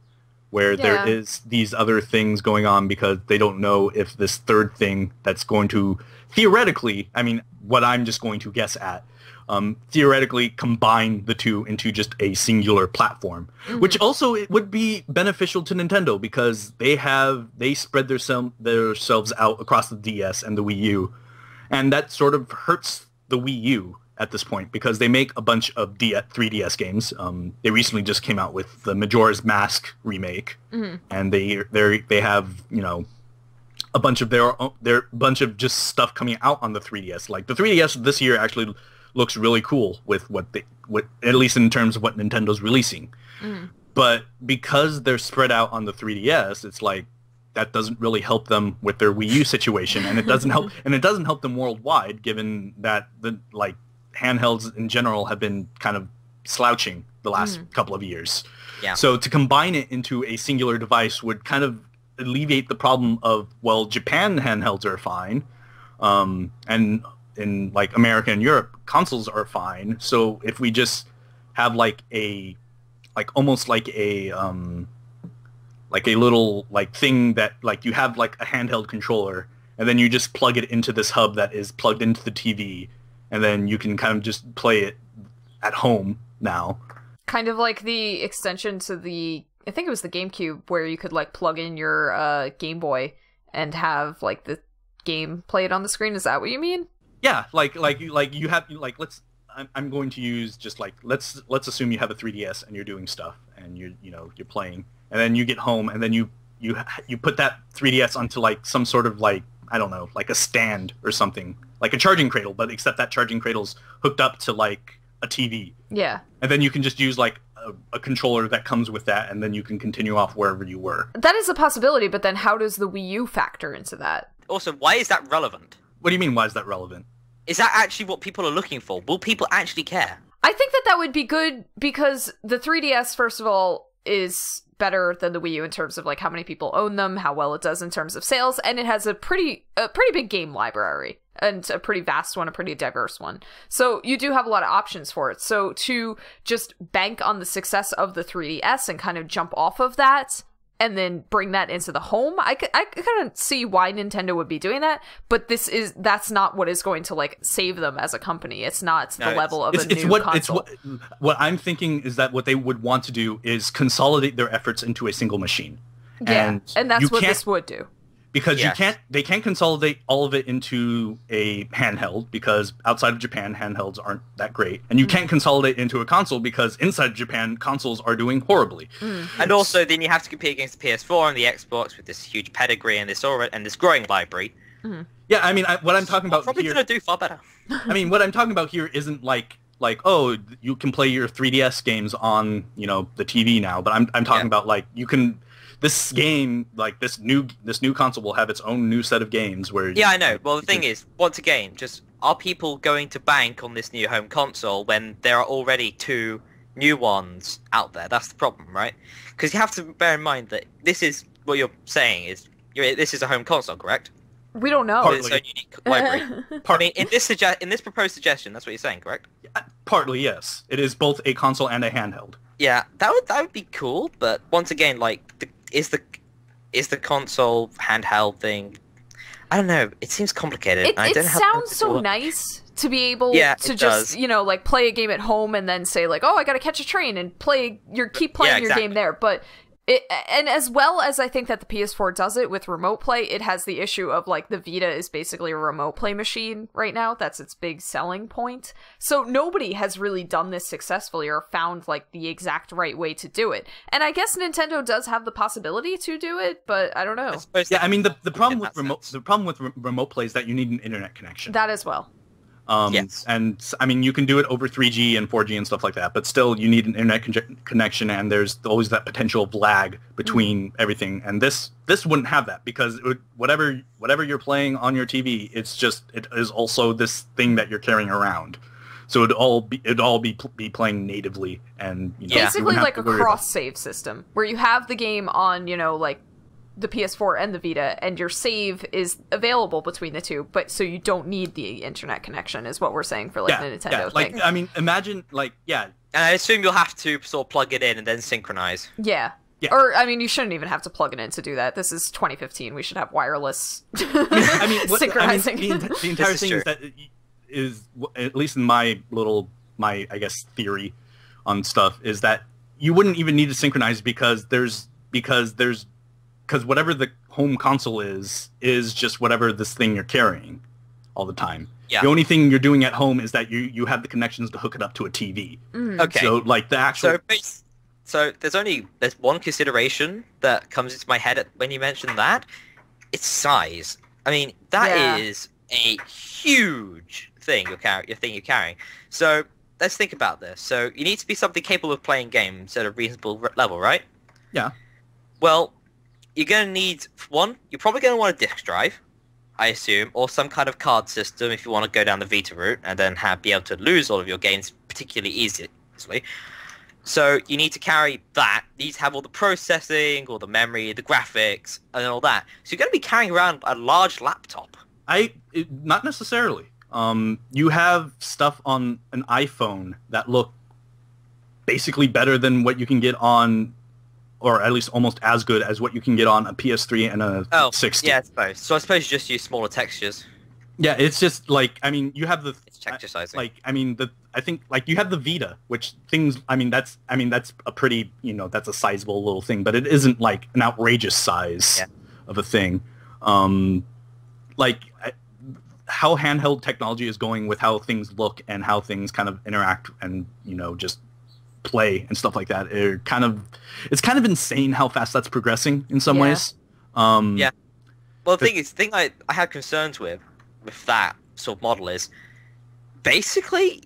where there is these other things going on, because they don't know if this third thing that's going to theoretically, what I'm just going to guess at, theoretically combine the two into just a singular platform, which also it would be beneficial to Nintendo, because they spread themselves out across the DS and the Wii U, and that sort of hurts the Wii U at this point, because they make a bunch of 3DS games. They recently just came out with the Majora's Mask remake, and they have a bunch of just stuff coming out on the 3DS. Like the 3DS this year actually looks really cool with what at least in terms of what Nintendo's releasing. But because they're spread out on the 3DS, it's like that doesn't really help them with their Wii U situation, and it doesn't help them worldwide, given that the like handhelds in general have been kind of slouching the last couple of years.
Yeah.
So to combine it into a singular device would kind of alleviate the problem of, well, Japan handhelds are fine, and in like America and Europe, consoles are fine. So if we just have almost like a little like thing that like you have like a handheld controller, and then you just plug it into this hub that is plugged into the TV, and then you can kind of just play it at home now.
Kind of like the extension to I think it was the GameCube, where you could like plug in your Game Boy and have like the game play it on the screen. Is that what you mean?
Yeah, like you have like I'm going to use just like let's assume you have a 3DS and you're doing stuff and you're playing, and then you get home and then you put that 3DS onto like some sort of like, I don't know, like a stand or something, like a charging cradle, but except that charging cradle's hooked up to like a TV.
Yeah. And
then you can just use like a controller that comes with that, and then you can continue off wherever you were.
That is a possibility, but then how does the Wii U factor into that?
Also, why is that relevant?
What do you mean, why is that relevant?
Is that actually what people are looking for? Will people actually care?
I think that would be good, because the 3DS, first of all, is better than the Wii U in terms of like how many people own them, how well it does in terms of sales, and it has a pretty big game library, and a pretty vast one, a pretty diverse one. So you do have a lot of options for it. So to just bank on the success of the 3DS and kind of jump off of that and then bring that into the home. I kind of see why Nintendo would be doing that, but that's not what is going to like save them as a company. It's not the level of a new console.
What I'm thinking is that what they would want to do is consolidate their efforts into a single machine.
Yeah, and that's what this would do.
Because they can't consolidate all of it into a handheld, because outside of Japan, handhelds aren't that great. And you can't consolidate into a console because inside of Japan, consoles are doing horribly.
And also, then you have to compete against the PS4 and the Xbox with this huge pedigree and this growing library.
Yeah, I mean, what I'm talking about
probably
here...
going to do far better.
I mean, what I'm talking about here isn't like, oh, you can play your 3DS games on, the TV now. But I'm talking about, like, you can... This game, like this new console, will have its own new set of games where...
Yeah, I know. Well, the thing is, once again, just are people going to bank on this new home console when there are already 2 new ones out there? That's the problem, right? Because you have to bear in mind that this is what you're saying is this is a home console, correct?
We don't know.
With its own unique library. I mean, in this proposed suggestion, that's what you're saying, correct?
Partly, yes. It is both a console and a handheld.
Yeah, that would be cool, but once again, like, is the console handheld thing? I don't know. It seems complicated.
It sounds so nice to be able to just like play a game at home and then say like, oh, I got to catch a train and keep playing your game there. But and as well as I think that the PS4 does it with remote play, it has the issue of like the Vita is basically a remote play machine right now. That's its big selling point. So nobody has really done this successfully or found like the exact right way to do it. And I guess Nintendo does have the possibility to do it, but I don't know.
Yeah, I mean the problem with remote play is that you need an internet connection.
That as well.
Yes.
And I mean, you can do it over 3G and 4G and stuff like that, but still you need an internet connection, and there's always that potential of lag between everything. And this wouldn't have that, because whatever you're playing on your TV, it is also this thing that you're carrying around. So it'd all be playing natively, and
basically like a cross save system where you have the game on like the PS4 and the Vita, and your save is available between the two, but so you don't need the internet connection, is what we're saying for like the Nintendo thing.
Like, I mean, imagine
and I assume you'll have to sort of plug it in and then synchronize.
Yeah. Or, I mean, you shouldn't even have to plug it in to do that. This is 2015. We should have wireless synchronizing.
The entire thing is that is, at least in my I guess theory on stuff, is that you wouldn't even need to synchronize because whatever the home console is just whatever this thing you're carrying all the time. Yeah. The only thing you're doing at home is that you have the connections to hook it up to a TV.
Okay.
So like the actual...
So there's one consideration that comes into my head when you mention that. It's size. I mean, that is a huge thing you're carrying. So let's think about this. So you need to be something capable of playing games at a reasonable level, right?
Yeah.
Well, you're going to need, one, you're probably going to want a disk drive, I assume, or some kind of card system if you want to go down the Vita route and then be able to lose all of your games particularly easily. So you need to carry that. You need to have all the processing, all the memory, the graphics, and all that. So you're going to be carrying around a large laptop.
Not necessarily. You have stuff on an iPhone that look basically better than what you can get on, or at least almost as good as what you can get on a PS3 and a 60.
Yeah, I suppose. So I suppose you just use smaller textures.
Yeah, it's just like, I mean, you have the...
It's texture sizing.
Like, I mean, I think, like, you have the Vita, which that's a pretty, that's a sizable little thing, but it isn't, like, an outrageous size of a thing. How handheld technology is going with how things look and how things kind of interact and, just play and stuff like that, it's kind of insane how fast that's progressing in some ways.
Well, the thing I have concerns with that sort of model is basically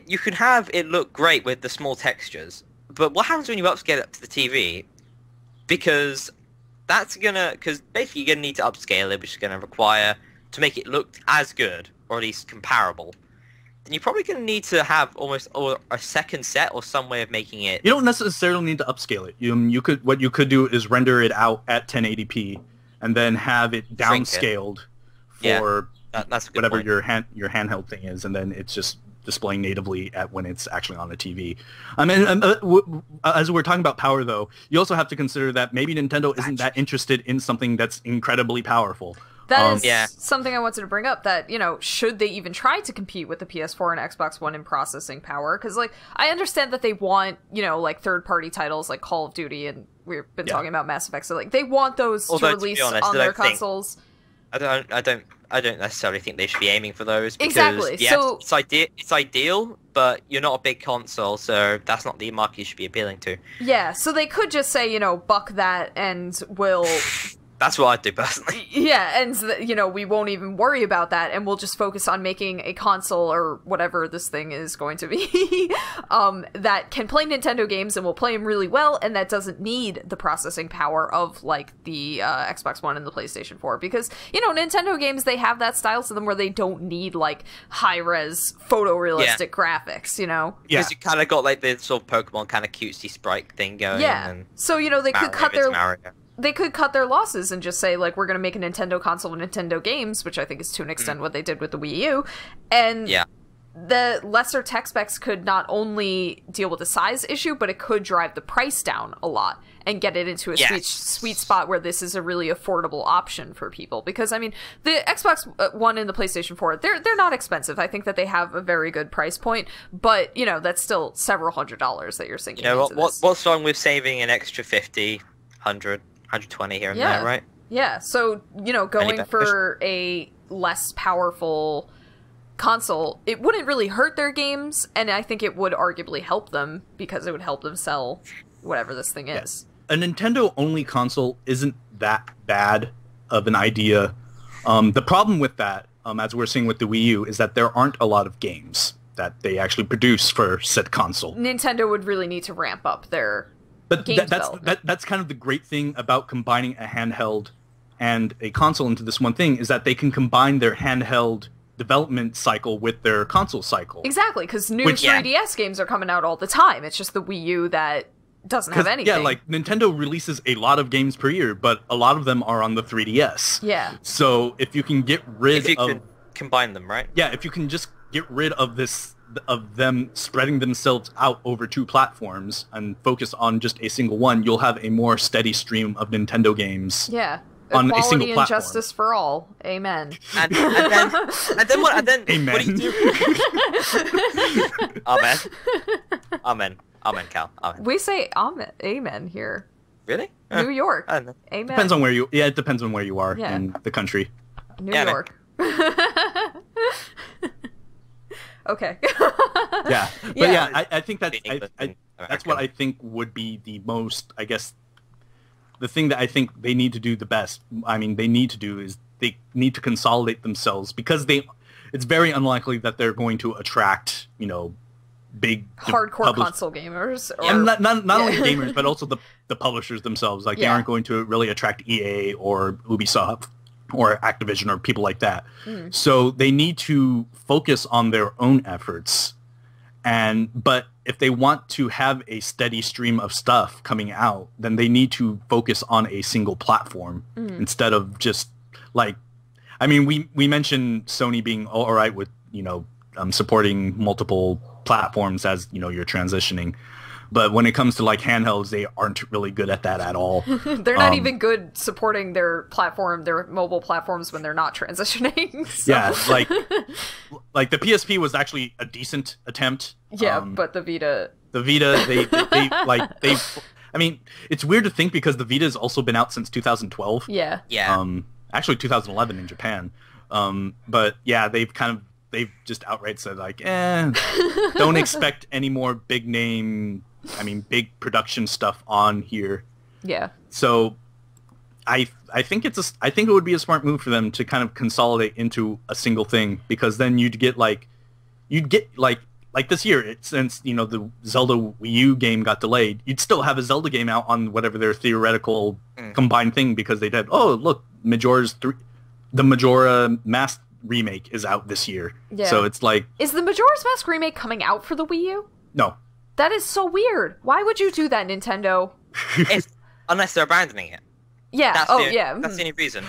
you can have it look great with the small textures, but what happens when you upscale it to the TV? Because basically you're gonna need to upscale it, which is gonna require to make it look as good or at least comparable. Then you're probably going to need to have almost a second set or some way of making it...
You don't necessarily need to upscale it. What you could do is render it out at 1080p and then have it downscaled for
that's
whatever your handheld thing is, and then it's just displaying natively at when it's actually on the TV. I mean, as we're talking about power, though, you also have to consider that maybe Nintendo isn't that interested in something that's incredibly powerful.
That is something I wanted to bring up, that, should they even try to compete with the PS4 and Xbox One in processing power? Because, I understand that they want, third-party titles like Call of Duty, and we've been talking about Mass Effect, so, they want those to release on their consoles.
I don't necessarily think they should be aiming for those. Because,
exactly.
Yes,
so
it's ideal, but you're not a big console, so that's not the market you should be appealing to.
Yeah, so they could just say, buck that, and we'll...
That's what I'd do personally.
Yeah, and we won't even worry about that, and we'll just focus on making a console or whatever this thing is going to be that can play Nintendo games and will play them really well, and that doesn't need the processing power of the Xbox One and the PlayStation 4, because Nintendo games, they have that style to them where they don't need high-res photorealistic graphics.
Because you kind of got the sort of Pokemon kind of cutesy sprite thing going.
Yeah,
and
so they could cut their. They could cut their losses and just say, we're going to make a Nintendo console with Nintendo games, which I think is to an extent what they did with the Wii U. And the lesser tech specs could not only deal with the size issue, but it could drive the price down a lot and get it into a sweet spot where this is a really affordable option for people. Because, the Xbox One and the PlayStation 4, they're not expensive. I think that they have a very good price point, but, that's still several $100s that you're sinking into this.
What's wrong with saving an extra 50, 100... 120 here and there, right?
Yeah, so, going for a less powerful console, it wouldn't really hurt their games, and I think it would arguably help them, because it would help them sell whatever this thing is.
A Nintendo-only console isn't that bad of an idea. The problem with that, as we're seeing with the Wii U, is that there aren't a lot of games that they actually produce for said console.
Nintendo would really need to ramp up their...
But that's kind of the great thing about combining a handheld and a console into this one thing, is that they can combine their handheld development cycle with their console cycle.
Exactly, because new 3DS games are coming out all the time. It's just the Wii U that doesn't have anything.
Yeah, Nintendo releases a lot of games per year, but a lot of them are on the 3DS.
Yeah.
So if you can get rid of... If you can
combine them, right?
Yeah, if you can just get rid of them spreading themselves out over two platforms and focus on just a single one, you'll have a more steady stream of Nintendo games.
Yeah.
On
Equality
a single platform.
and justice for all. Amen.
And then what?
Amen.
What do you do? Amen. Amen. Amen, Cal. Amen.
We say amen here.
Really?
New York.
Amen.
Depends on where you. Yeah, it depends on where you are in the country.
New York. Okay.
Yeah, but I think that's what I think would be the most, I guess, the thing that I think they need to do the best. They need to do is they need to consolidate themselves, because it's very unlikely that they're going to attract, big
hardcore console gamers.
And not only gamers, but also the publishers themselves. They aren't going to really attract EA or Ubisoft or Activision or people like that. So they need to focus on their own efforts. But if they want to have a steady stream of stuff coming out, then they need to focus on a single platform instead of just we mentioned Sony being all right with, supporting multiple platforms as, you're transitioning. But when it comes to handhelds, they aren't really good at that at all.
They're not even good supporting their mobile platforms when they're not transitioning. So.
Yeah, the PSP was actually a decent attempt.
Yeah, but the Vita,
they it's weird to think, because the Vita has also been out since 2012.
Yeah.
Actually 2011 in Japan. But yeah, they've just outright said don't expect any more big production stuff on here. Yeah. So I think it would be a smart move for them to kind of consolidate into a single thing, because then you'd get this year, since the Zelda Wii U game got delayed, you'd still have a Zelda game out on whatever their theoretical combined thing, because they did, oh look, the Majora Mask remake is out this year. Yeah. So it's
is the Majora's Mask remake coming out for the Wii U?
No.
That is so weird. Why would you do that, Nintendo?
Unless they're abandoning it.
Yeah.
That's the only reason.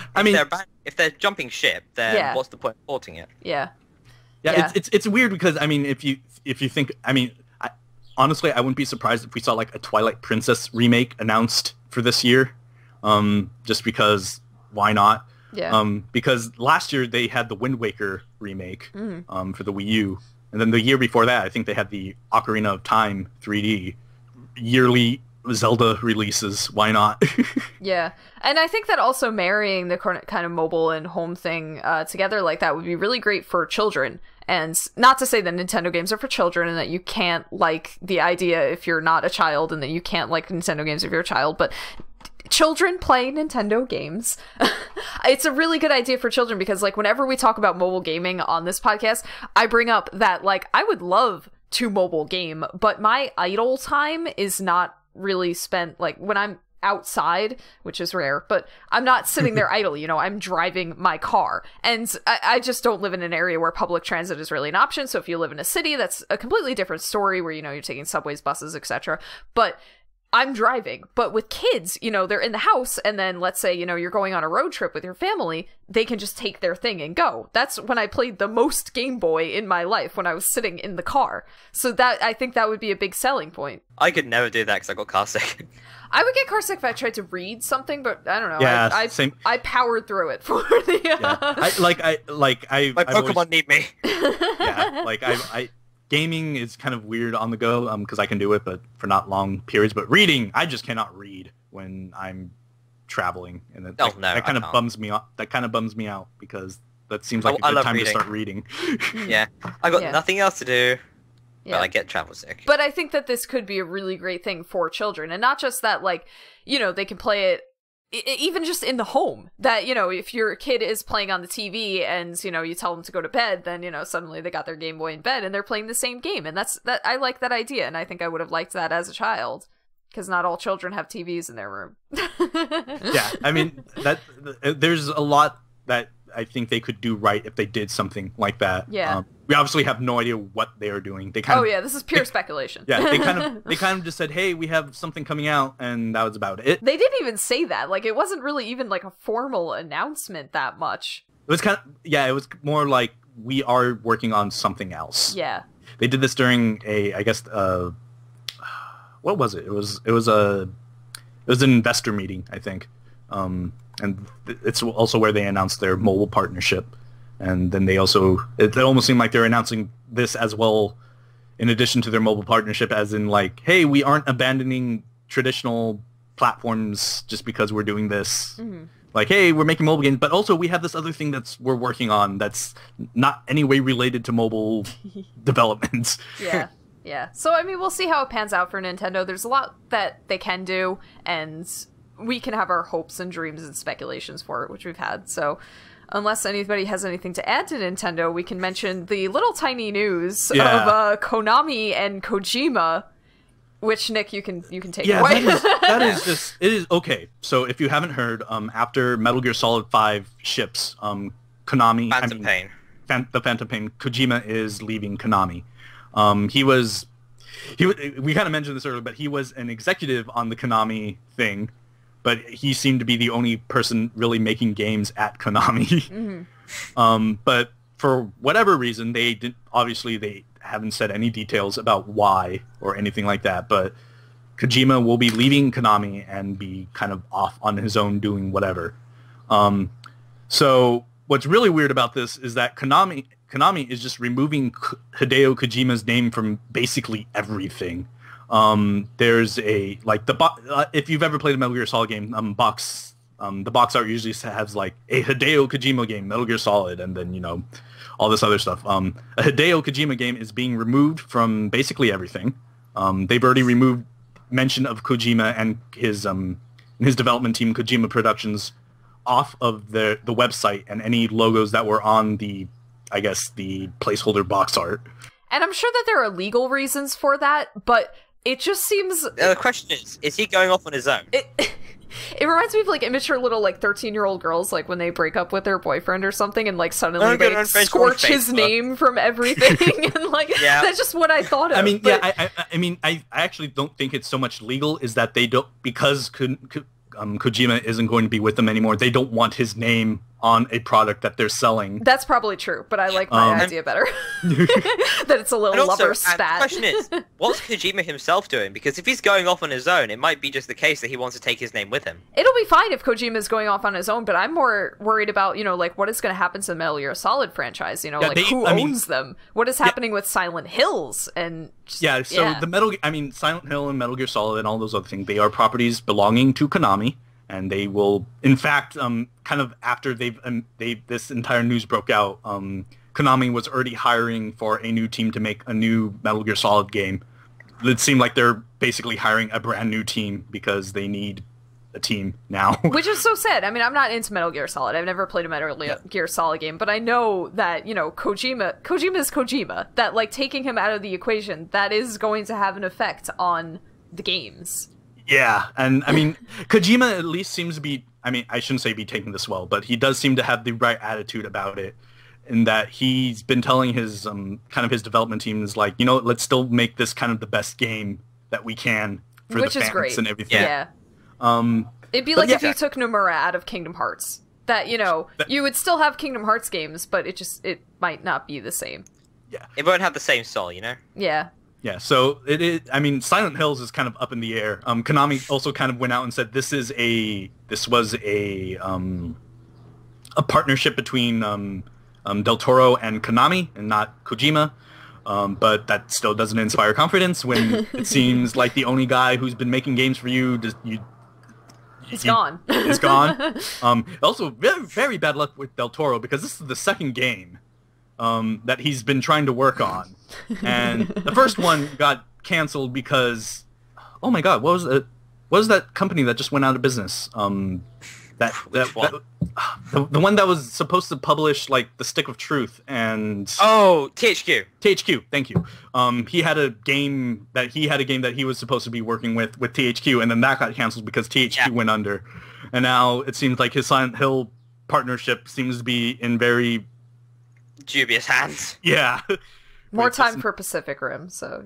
If they're jumping ship, then what's the point of porting it?
Yeah.
Yeah, it's weird because I mean, if you think, I mean, honestly, I wouldn't be surprised if we saw like a Twilight Princess remake announced for this year, just because why not?
Yeah.
Because last year they had the Wind Waker remake for the Wii U, and then the year before that, I think they had the Ocarina of Time 3D yearly Zelda releases. Why not?
Yeah, and I think that also marrying the current kind of mobile and home thing together like that would be really great for children. And not to say that Nintendo games are for children and that you can't like the idea if you're not a child and that you can't like Nintendo games if you're a child, but children play Nintendo games. It's a really good idea for children because like whenever we talk about mobile gaming on this podcast, I bring up that like I would love to mobile game, but my idle time is not really spent like when I'm outside, which is rare, but I'm not sitting there idle, you know, I'm driving my car. And I just don't live in an area where public transit is really an option. So if you live in a city, that's a completely different story where, you know, you're taking subways, buses, etc. But I'm driving. But with kids, you know, they're in the house, and then let's say, you know, you're going on a road trip with your family, they can just take their thing and go. That's when I played the most Game Boy in my life, when I was sitting in the car. So that, I think that would be a big selling point.
I could never do that because I got car sick.
I would get car sick if I tried to read something, but I don't know.
Yeah, same.
I powered through it for the.
Yeah.
My Pokemon need me.
Yeah, like gaming is kind of weird on the go because I can do it, but for not long periods. But reading, I just cannot read when I'm traveling, and that kind of bums me out. That kind of bums me out because that seems like a good time to start reading.
Yeah, I got nothing else to do.
Yeah.
But I get travel sick.
But I think that this could be a really great thing for children, and not just that, like, you know, they can play it even just in the home, that, you know, if your kid is playing on the TV and, you know, you tell them to go to bed, then, you know, suddenly they got their Game Boy in bed and they're playing the same game. And that I like that idea, and I think I would have liked that as a child, because not all children have TVs in their room.
Yeah, I mean, there's a lot that I think they could do right if they did something like that.
Yeah.
We obviously have no idea what they are doing. They
this is pure speculation.
Yeah, they kind of just said, "Hey, we have something coming out," and that was about it.
They didn't even say that. Like, it wasn't really even like a formal announcement that much.
It was it was more like, we are working on something else.
Yeah.
They did this during what was it? It was an investor meeting, I think. And it's also where they announced their mobile partnership. And then it almost seemed like they're announcing this as well, in addition to their mobile partnership, as in like, hey, we aren't abandoning traditional platforms just because we're doing this. Mm-hmm. Like, hey, we're making mobile games, but also we have this other thing we're working on that's not any way related to mobile development.
Yeah. Yeah. So, I mean, we'll see how it pans out for Nintendo. There's a lot that they can do, and we can have our hopes and dreams and speculations for it, which we've had. So unless anybody has anything to add to Nintendo, we can mention the little tiny news of Konami and Kojima, which, Nick, you can take away.
It is okay. So if you haven't heard, after Metal Gear Solid 5 ships, Konami... The Phantom Pain, Kojima is leaving Konami. We kind of mentioned this earlier, but he was an executive on the Konami thing, but he seemed to be the only person really making games at Konami. Mm-hmm. But for whatever reason, they haven't said any details about why or anything like that, but Kojima will be leaving Konami and be kind of off on his own doing whatever. So what's really weird about this is that Konami is just removing Hideo Kojima's name from basically everything. There's if you've ever played a Metal Gear Solid game, the box art usually has like a Hideo Kojima game, Metal Gear Solid, and then, you know, all this other stuff. A Hideo Kojima game is being removed from basically everything. They've already removed mention of Kojima and his development team, Kojima Productions, off of the website and any logos that were on the placeholder box art.
And I'm sure that there are legal reasons for that, but it just seems...
The question is he going off on his own?
It reminds me of, like, immature little, like, 13-year-old girls, like, when they break up with their boyfriend or something, and, like, suddenly they scorch his name from everything, and, like, that's just what I thought of.
I mean, I actually don't think it's so much legal, is that they don't, because Kojima isn't going to be with them anymore, they don't want his name on a product that they're selling.
That's probably true, but I like my idea better. That it's a little lover spat.
The question is, what's Kojima himself doing? Because if he's going off on his own, it might be just the case that he wants to take his name with him.
It'll be fine if Kojima's going off on his own, but I'm more worried about, like, what is going to happen to the Metal Gear Solid franchise? Who owns them? What is happening with Silent Hills? And just,
Silent Hill and Metal Gear Solid and all those other things, they are properties belonging to Konami. And they will, in fact, kind of after this entire news broke out, Konami was already hiring for a new team to make a new Metal Gear Solid game. It seemed like they're basically hiring a brand new team because they need a team now.
Which is so sad. I mean, I'm not into Metal Gear Solid. I've never played a Metal Gear Solid game, but I know that, Kojima is Kojima. That, like, taking him out of the equation, that is going to have an effect on the games.
Yeah, and I mean, Kojima at least seems to be, I shouldn't say be taking this well, but he does seem to have the right attitude about it, in that he's been telling his, kind of his development team is like, let's still make this kind of the best game that we can for the fans and everything.
Yeah. It'd be like if you took Nomura out of Kingdom Hearts. That, you would still have Kingdom Hearts games, but it might not be the same.
Yeah.
It won't have the same soul,
Yeah.
Yeah, so Silent Hills is kind of up in the air. Konami also kind of went out and said this was a partnership between Del Toro and Konami and not Kojima. But that still doesn't inspire confidence when it seems like the only guy who's been making games for you
He's gone.
Is gone. Also, very, very bad luck with Del Toro because this is the second game that he's been trying to work on. And the first one got canceled because, oh my god, what was that company that just went out of business? The one that was supposed to publish like The Stick of Truth and
THQ.
THQ, thank you. He had a game that he was supposed to be working with THQ, and then that got canceled because THQ went under. And now it seems like his Silent Hill partnership seems to be in very
dubious hands.
Yeah.
More time for Pacific Rim, so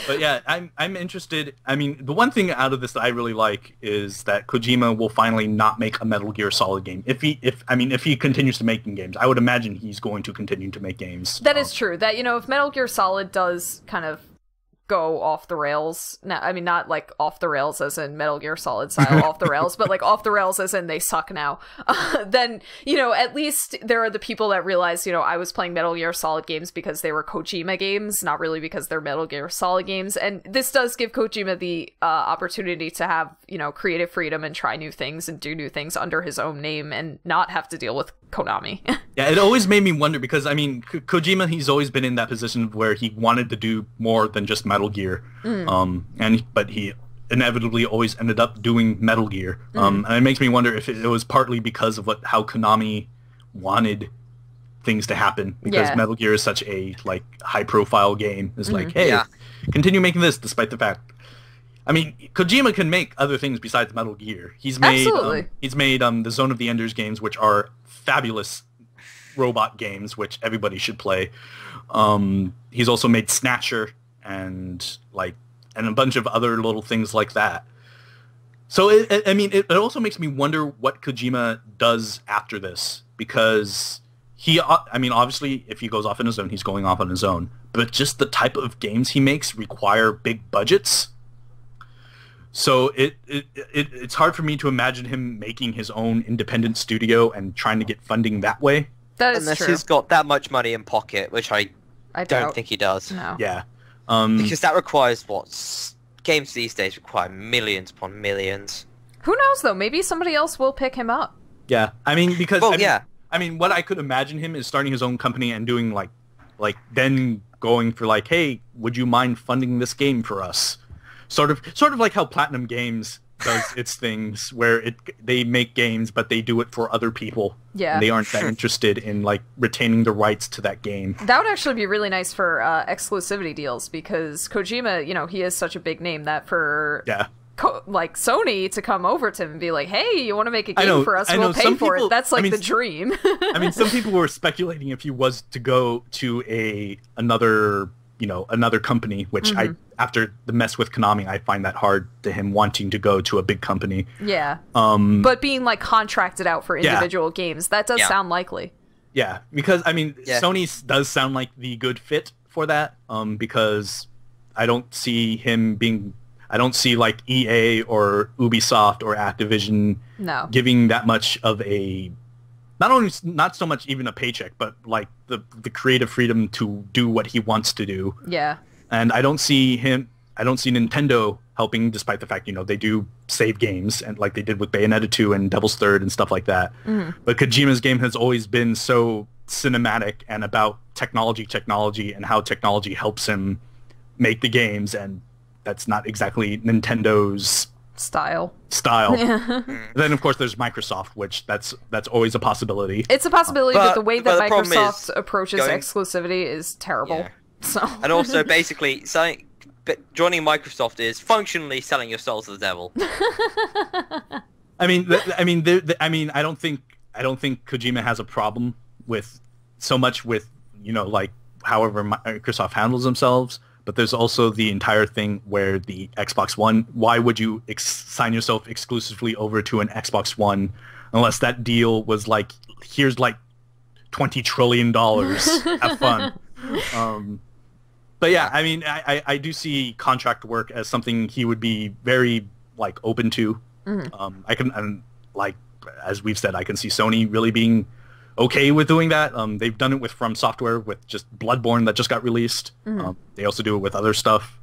But yeah, I'm interested. I mean, the one thing out of this that I really like is that Kojima will finally not make a Metal Gear Solid game. If he continues to making games, I would imagine he's going to continue to make games.
That is true. That if Metal Gear Solid does kind of go off the rails, not like off the rails as in Metal Gear Solid style off the rails, but like off the rails as in they suck now, then at least there are the people that realize I was playing Metal Gear Solid games because they were Kojima games, not really because they're Metal Gear Solid games. And this does give Kojima the opportunity to have creative freedom and try new things and do new things under his own name and not have to deal with Konami.
Yeah, it always made me wonder because Kojima, he's always been in that position where he wanted to do more than just Metal Gear, but he inevitably always ended up doing Metal Gear, and it makes me wonder if it was partly because of how Konami wanted things to happen, because Metal Gear is such a high-profile game. It's continue making this despite the fact. Kojima can make other things besides Metal Gear. He's made the Zone of the Enders games, which are fabulous robot games, which everybody should play. He's also made Snatcher and a bunch of other little things like that. So it also makes me wonder what Kojima does after this, because obviously if he goes off on his own, he's going off on his own, but just the type of games he makes require big budgets. So it's hard for me to imagine him making his own independent studio and trying to get funding that way.
That is
Unless
true.
he's got that much money in pocket, which I don't think he does.
No.
Yeah.
Because that requires games these days require millions upon millions.
Who knows though? Maybe somebody else will pick him up.
Yeah. What I could imagine him is starting his own company and doing then going for hey, would you mind funding this game for us? Sort of like how Platinum Games does its things, where they make games, but they do it for other people.
Yeah.
And they aren't that interested in retaining the rights to that game.
That would actually be really nice for exclusivity deals, because Kojima, he is such a big name that for Sony to come over to him and be like, hey, you want to make a game for us? We'll pay for it. That's the dream.
Some people were speculating if he was to go to another another company, which after the mess with Konami, I find that hard to him wanting to go to a big company.
Yeah. But being like contracted out for individual games, that does sound likely.
Yeah, because I mean, Sony does sound like the good fit for that. Because I don't see like EA or Ubisoft or Activision giving that much of a not so much even a paycheck, but like the creative freedom to do what he wants to do.
Yeah.
And I don't see Nintendo helping, despite the fact, they do save games, and like they did with Bayonetta 2 and Devil's Third and stuff like that. But Kojima's game has always been so cinematic and about technology, and how technology helps him make the games, and that's not exactly Nintendo's style. Then of course there's Microsoft, which that's always a possibility.
It's a possibility, but the way that Microsoft approaches exclusivity is terrible.
Yeah.
So
and also basically joining Microsoft is functionally selling your soul to the devil.
I don't think Kojima has a problem with so much with like however Microsoft handles themselves. But there's also the entire thing where the Xbox One, why would you sign yourself exclusively over to an Xbox One unless that deal was like, here's like $20 trillion, have fun. But yeah, I mean, I do see contract work as something he would be very like open to. As we've said, I can see Sony really being okay with doing that. They've done it with From Software with just Bloodborne that just got released. They also do it with other stuff.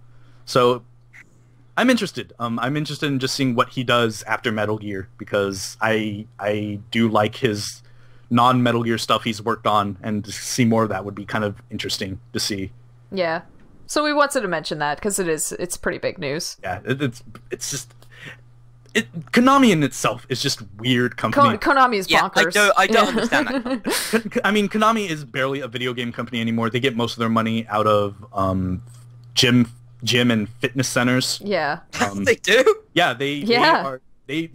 So I'm interested. I'm interested in just seeing what he does after Metal Gear, because I do like his non-Metal Gear stuff he's worked on, and to see more of that would be kind of interesting to see.
Yeah. So we wanted to mention that because it's pretty big news.
Yeah, it's just Konami in itself is just weird company.
Konami is bonkers.
I don't understand that.
I mean, Konami is barely a video game company anymore. They get most of their money out of gym and fitness centers.
Yeah.
They do?
Yeah, they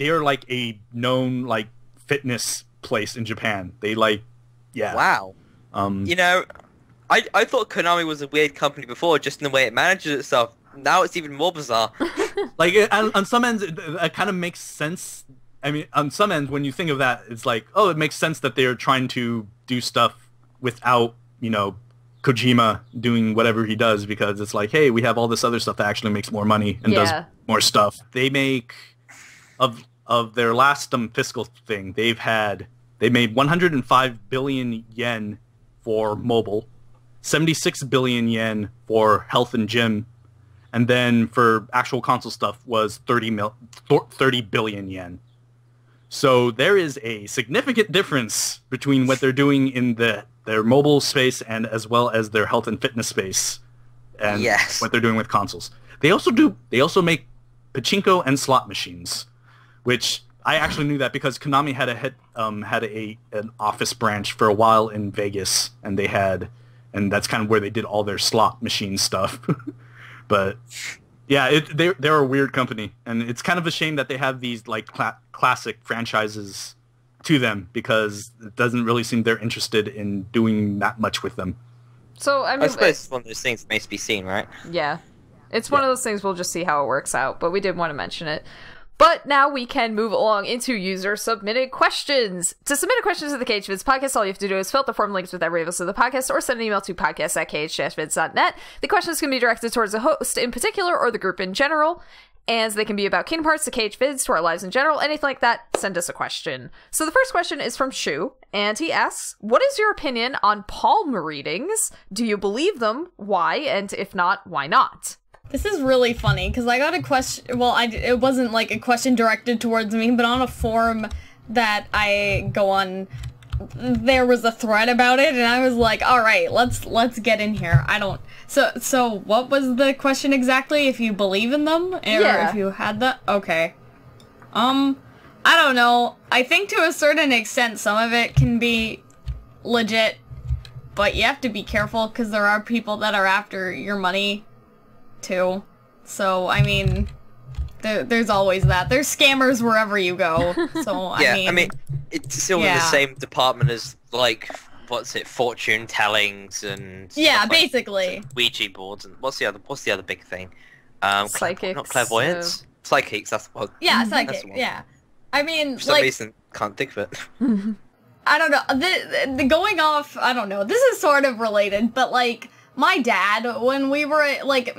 are like a known like fitness place in Japan. They like
Wow. I thought Konami was a weird company before, just in the way it manages itself. Now it's even more bizarre.
Like, on some ends, it kind of makes sense. I mean, on some ends, when you think of that, it's like, oh, it makes sense that they're trying to do stuff without, Kojima doing whatever he does, because it's like, hey, we have all this other stuff that actually makes more money and does more stuff. They make, of their last fiscal thing, they made 105 billion yen for mobile, 76 billion yen for health and gym, and then for actual console stuff was 30 billion yen. So there is a significant difference between what they're doing in their mobile space and as well as their health and fitness space, and what they're doing with consoles. They also make pachinko and slot machines, which I actually knew that because Konami had an office branch for a while in Vegas, and that's kind of where they did all their slot machine stuff. But yeah, they're a weird company, and it's kind of a shame that they have these like classic franchises to them, because it doesn't really seem they're interested in doing that much with them.
So I
suppose it's one of those things that needs to be seen, right?
Yeah, it's one of those things. We'll just see how it works out, but we did want to mention it. But now we can move along into user-submitted questions. To submit a question to the KH-Vids podcast, all you have to do is fill out the form linked with every episode of the podcast, or send an email to podcast@KH-Vids.net. The questions can be directed towards the host in particular, or the group in general, and they can be about Kingdom Hearts, to KH-Vids, to our lives in general, anything like that. Send us a question. So the first question is from Shu, and he asks, what is your opinion on palm readings? Do you believe them? Why? And if not, why not?
This is really funny, because I got a question, well, it wasn't like a question directed towards me, but on a forum that I go on, there was a thread about it, and I was like, alright, let's get in here. So what was the question exactly? If you believe in them? Or if you had that? Okay. I don't know. I think to a certain extent some of it can be legit, but you have to be careful, because there are people that are after your money too. So, I mean, there's always that. There's scammers wherever you go. So,
I mean, it's still in the same department as, like, what's it, fortune tellings and
Yeah,
stuff like
basically.
Ouija boards and what's the other big thing?
Psychics.
Not clairvoyance. Psychics. That's the one.
Yeah,
That's
psychic.
the one.
Yeah. I mean,
For some reason, can't think of it.
I don't know. The going off, I don't know. This is sort of related, but like my dad, when we were like,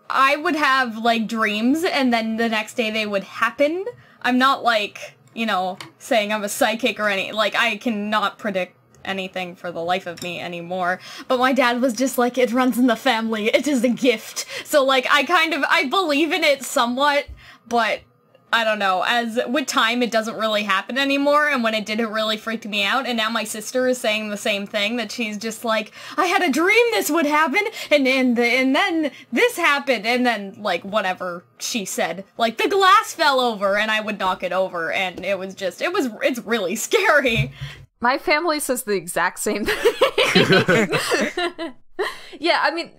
I would have like dreams, and then the next day they would happen. I'm not like, you know, saying I'm a psychic or any, like I cannot predict anything for the life of me anymore. But my dad was just like, it runs in the family. It is a gift. So like I believe in it somewhat, but I don't know, as with time it doesn't really happen anymore, and when it did, it really freaked me out, and now my sister is saying the same thing, that she's just like, I had a dream this would happen, and then this happened, and then, like, whatever she said, like, the glass fell over, and I would knock it over, and it's really scary.
My family says the exact same thing. Yeah, I mean,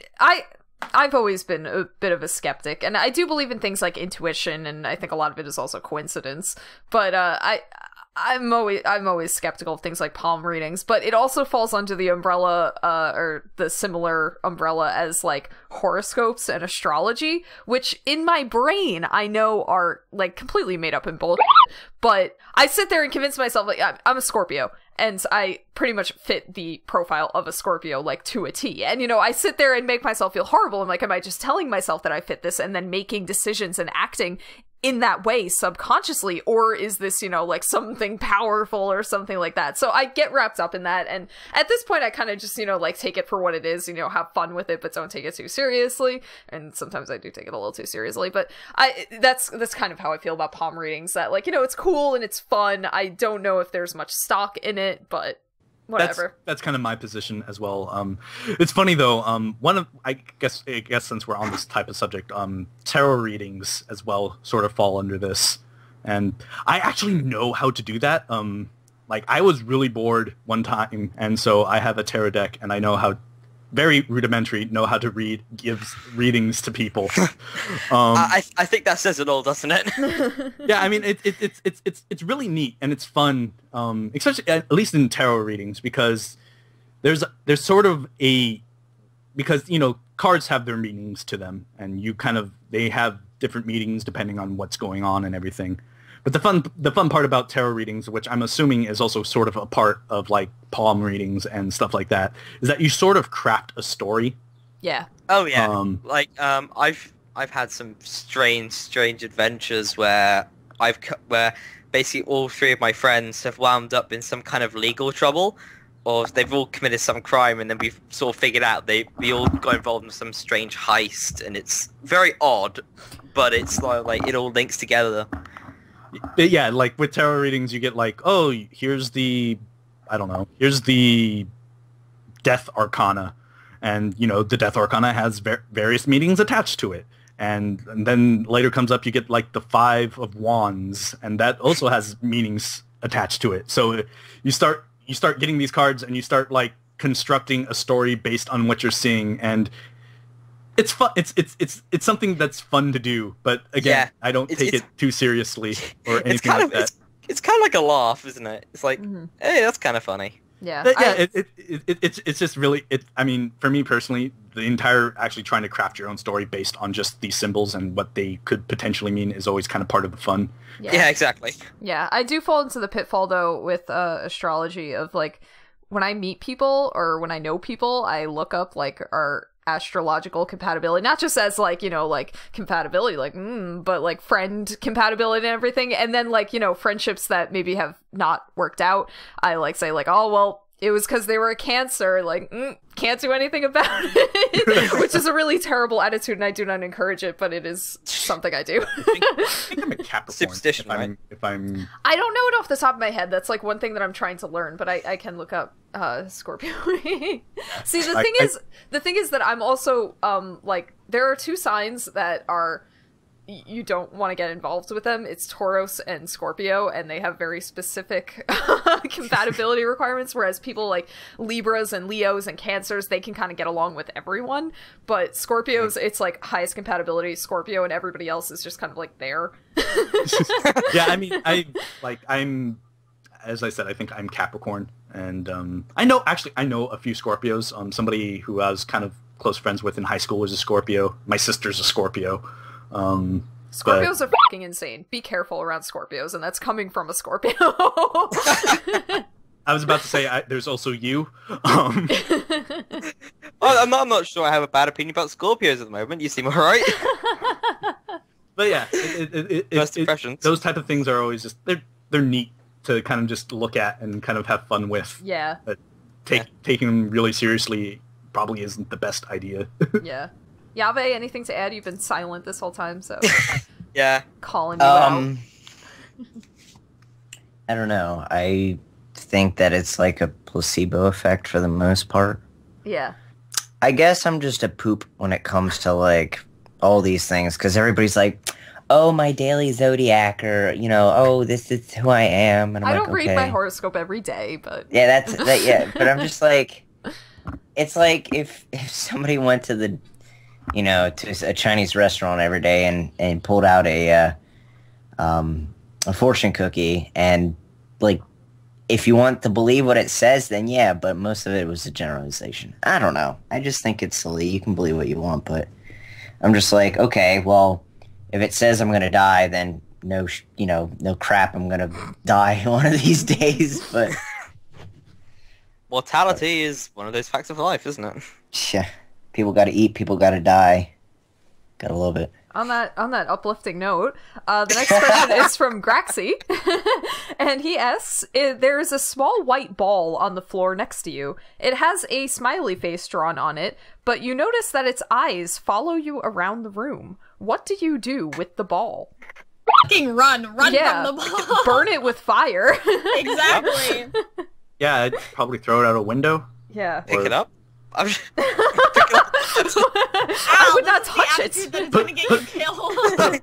I've always been a bit of a skeptic, and I do believe in things like intuition, and I think a lot of it is also coincidence. But I'm always skeptical of things like palm readings. But it also falls under the umbrella, or the similar umbrella as like horoscopes and astrology, which in my brain I know are like completely made up and bullshit. But I sit there and convince myself like I'm a Scorpio. And I pretty much fit the profile of a Scorpio, like, to a T. And, you know, I sit there and make myself feel horrible. I'm like, am I just telling myself that I fit this and then making decisions and acting in that way subconsciously? Or is this, you know, like, something powerful or something like that? So I get wrapped up in that. And at this point, I kind of just, you know, like, take it for what it is, you know, have fun with it, but don't take it too seriously. And sometimes I do take it a little too seriously. But that's kind of how I feel about palm readings, that, like, you know, it's cool and it's fun. I don't know if there's much stock in it, but whatever.
That's kind of my position as well. It's funny though. I guess since we're on this type of subject, tarot readings as well sort of fall under this, and I actually know how to do that. Like I was really bored one time, and so I have a tarot deck, and I know how. Very rudimentary, know how to gives readings to people.
I think that says it all, doesn't it?
Yeah, I mean it's really neat and it's fun, especially at least in tarot readings, because there's sort of because you know cards have their meanings to them, and they have different meanings depending on what's going on and everything. But the fun part about tarot readings, which I'm assuming is also sort of a part of like palm readings and stuff like that, is that you sort of craft a story.
Yeah.
Oh yeah. I've had some strange adventures where where basically all three of my friends have wound up in some kind of legal trouble, or they've all committed some crime, and then we've sort of figured out we all got involved in some strange heist, and it's very odd, but it's like it all links together.
Yeah, like with tarot readings, you get like, oh, here's the Death Arcana, and you know the Death Arcana has various meanings attached to it, and then later comes up you get like the Five of Wands, and that also has meanings attached to it. So you start getting these cards, and you start like constructing a story based on what you're seeing, and it's fun. It's something that's fun to do, but again, yeah, I don't take it too seriously or anything like that.
It's kind of like a laugh, isn't it? It's like, hey, that's kind of funny.
Yeah,
it's just really. I mean, for me personally, the entire actually trying to craft your own story based on just these symbols and what they could potentially mean is always kind of part of the fun.
Yeah, exactly.
Yeah, I do fall into the pitfall though with astrology of like when I meet people or when I know people, I look up like our astrological compatibility, not just as like, you know, like compatibility, like but like friend compatibility and everything, and then like, you know, friendships that maybe have not worked out, I like say like, oh well, it was because they were a Cancer, like can't do anything about it, which is a really terrible attitude, and I do not encourage it, but it is something I do.
I think I'm a Capricorn.
Superstition,
if I'm
I don't know it off the top of my head. That's like one thing that I'm trying to learn, but I can look up Scorpio. See, the thing is that I'm also like there are two signs that are you don't want to get involved with them. It's Taurus and Scorpio, and they have very specific compatibility requirements, whereas people like Libras and Leos and Cancers, they can kind of get along with everyone, but Scorpios, it's like highest compatibility Scorpio, and everybody else is just kind of like there.
Yeah, I mean, I'm as I said, I think I'm Capricorn, And I know a few Scorpios. Somebody who I was kind of close friends with in high school was a Scorpio. My sister's a Scorpio.
Scorpios are fucking insane. Be careful around Scorpios, and that's coming from a Scorpio.
I was about to say there's also you.
I'm not sure I have a bad opinion about Scorpios at the moment. You seem alright.
But yeah,
First impressions.
Those type of things are always just they're neat to kind of just look at and kind of have fun with.
Yeah.
But taking them really seriously probably isn't the best idea.
Yeah. Yave, anything to add? You've been silent this whole time, so
Yeah.
calling you out.
I don't know. I think that it's like a placebo effect for the most part.
Yeah.
I guess I'm just a poop when it comes to like all these things, because everybody's like, oh, my daily zodiac, or oh, this is who I am, and I'm
I
like,
don't read
okay.
my horoscope every day, but
Yeah, yeah, but I'm just like, it's like if somebody went to the to a Chinese restaurant every day and pulled out a fortune cookie, and like, if you want to believe what it says, then yeah, but most of it was a generalization. I don't know. I just think it's silly. You can believe what you want, but I'm just like, okay, well, if it says I'm gonna die, then no crap, I'm gonna die one of these days. But
Mortality is one of those facts of life, isn't it?
yeah, people gotta eat, people gotta die. Gotta love it.
on that uplifting note, the next question is from Graxy, and he asks, there is a small white ball on the floor next to you. It has a smiley face drawn on it, but you notice that its eyes follow you around the room. What do you do with the ball?
Fucking run from the ball.
Burn it with fire.
Exactly.
Yeah, I'd probably throw it out a window.
Yeah.
Pick it up.
I would not touch it.
That it's gonna get you killed.
but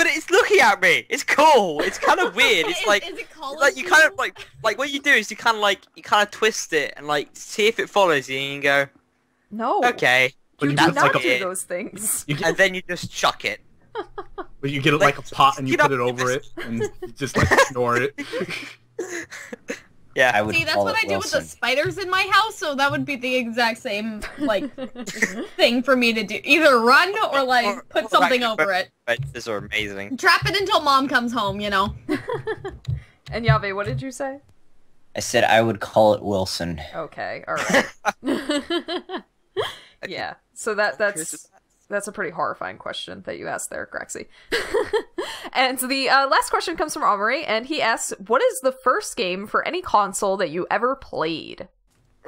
it's looking at me. It's cool. It's kind of weird. It's like,
is it calling
like you kind of like what you do is you kind of twist it and like see if it follows you, and you go,
No.
okay,
But
You
you
do
get
not
like
do
a,
those things.
and then you just chuck it.
but you get it like a pot and you put it over it and you just like ignore it.
Yeah,
I would
See, that's
call
what
it
I do with
Wilson.
the spiders in my house, so that would be the exact same, like, thing for me to do. Either run or, like, put something over it.
These are amazing.
Trap it until mom comes home, you know?
And Yave, what did you say?
I said I would call it Wilson.
Okay, alright. Yeah, so that's a pretty horrifying question that you asked there, Graxy. And the last question comes from Omri, and he asks, what is the first game for any console that you ever played?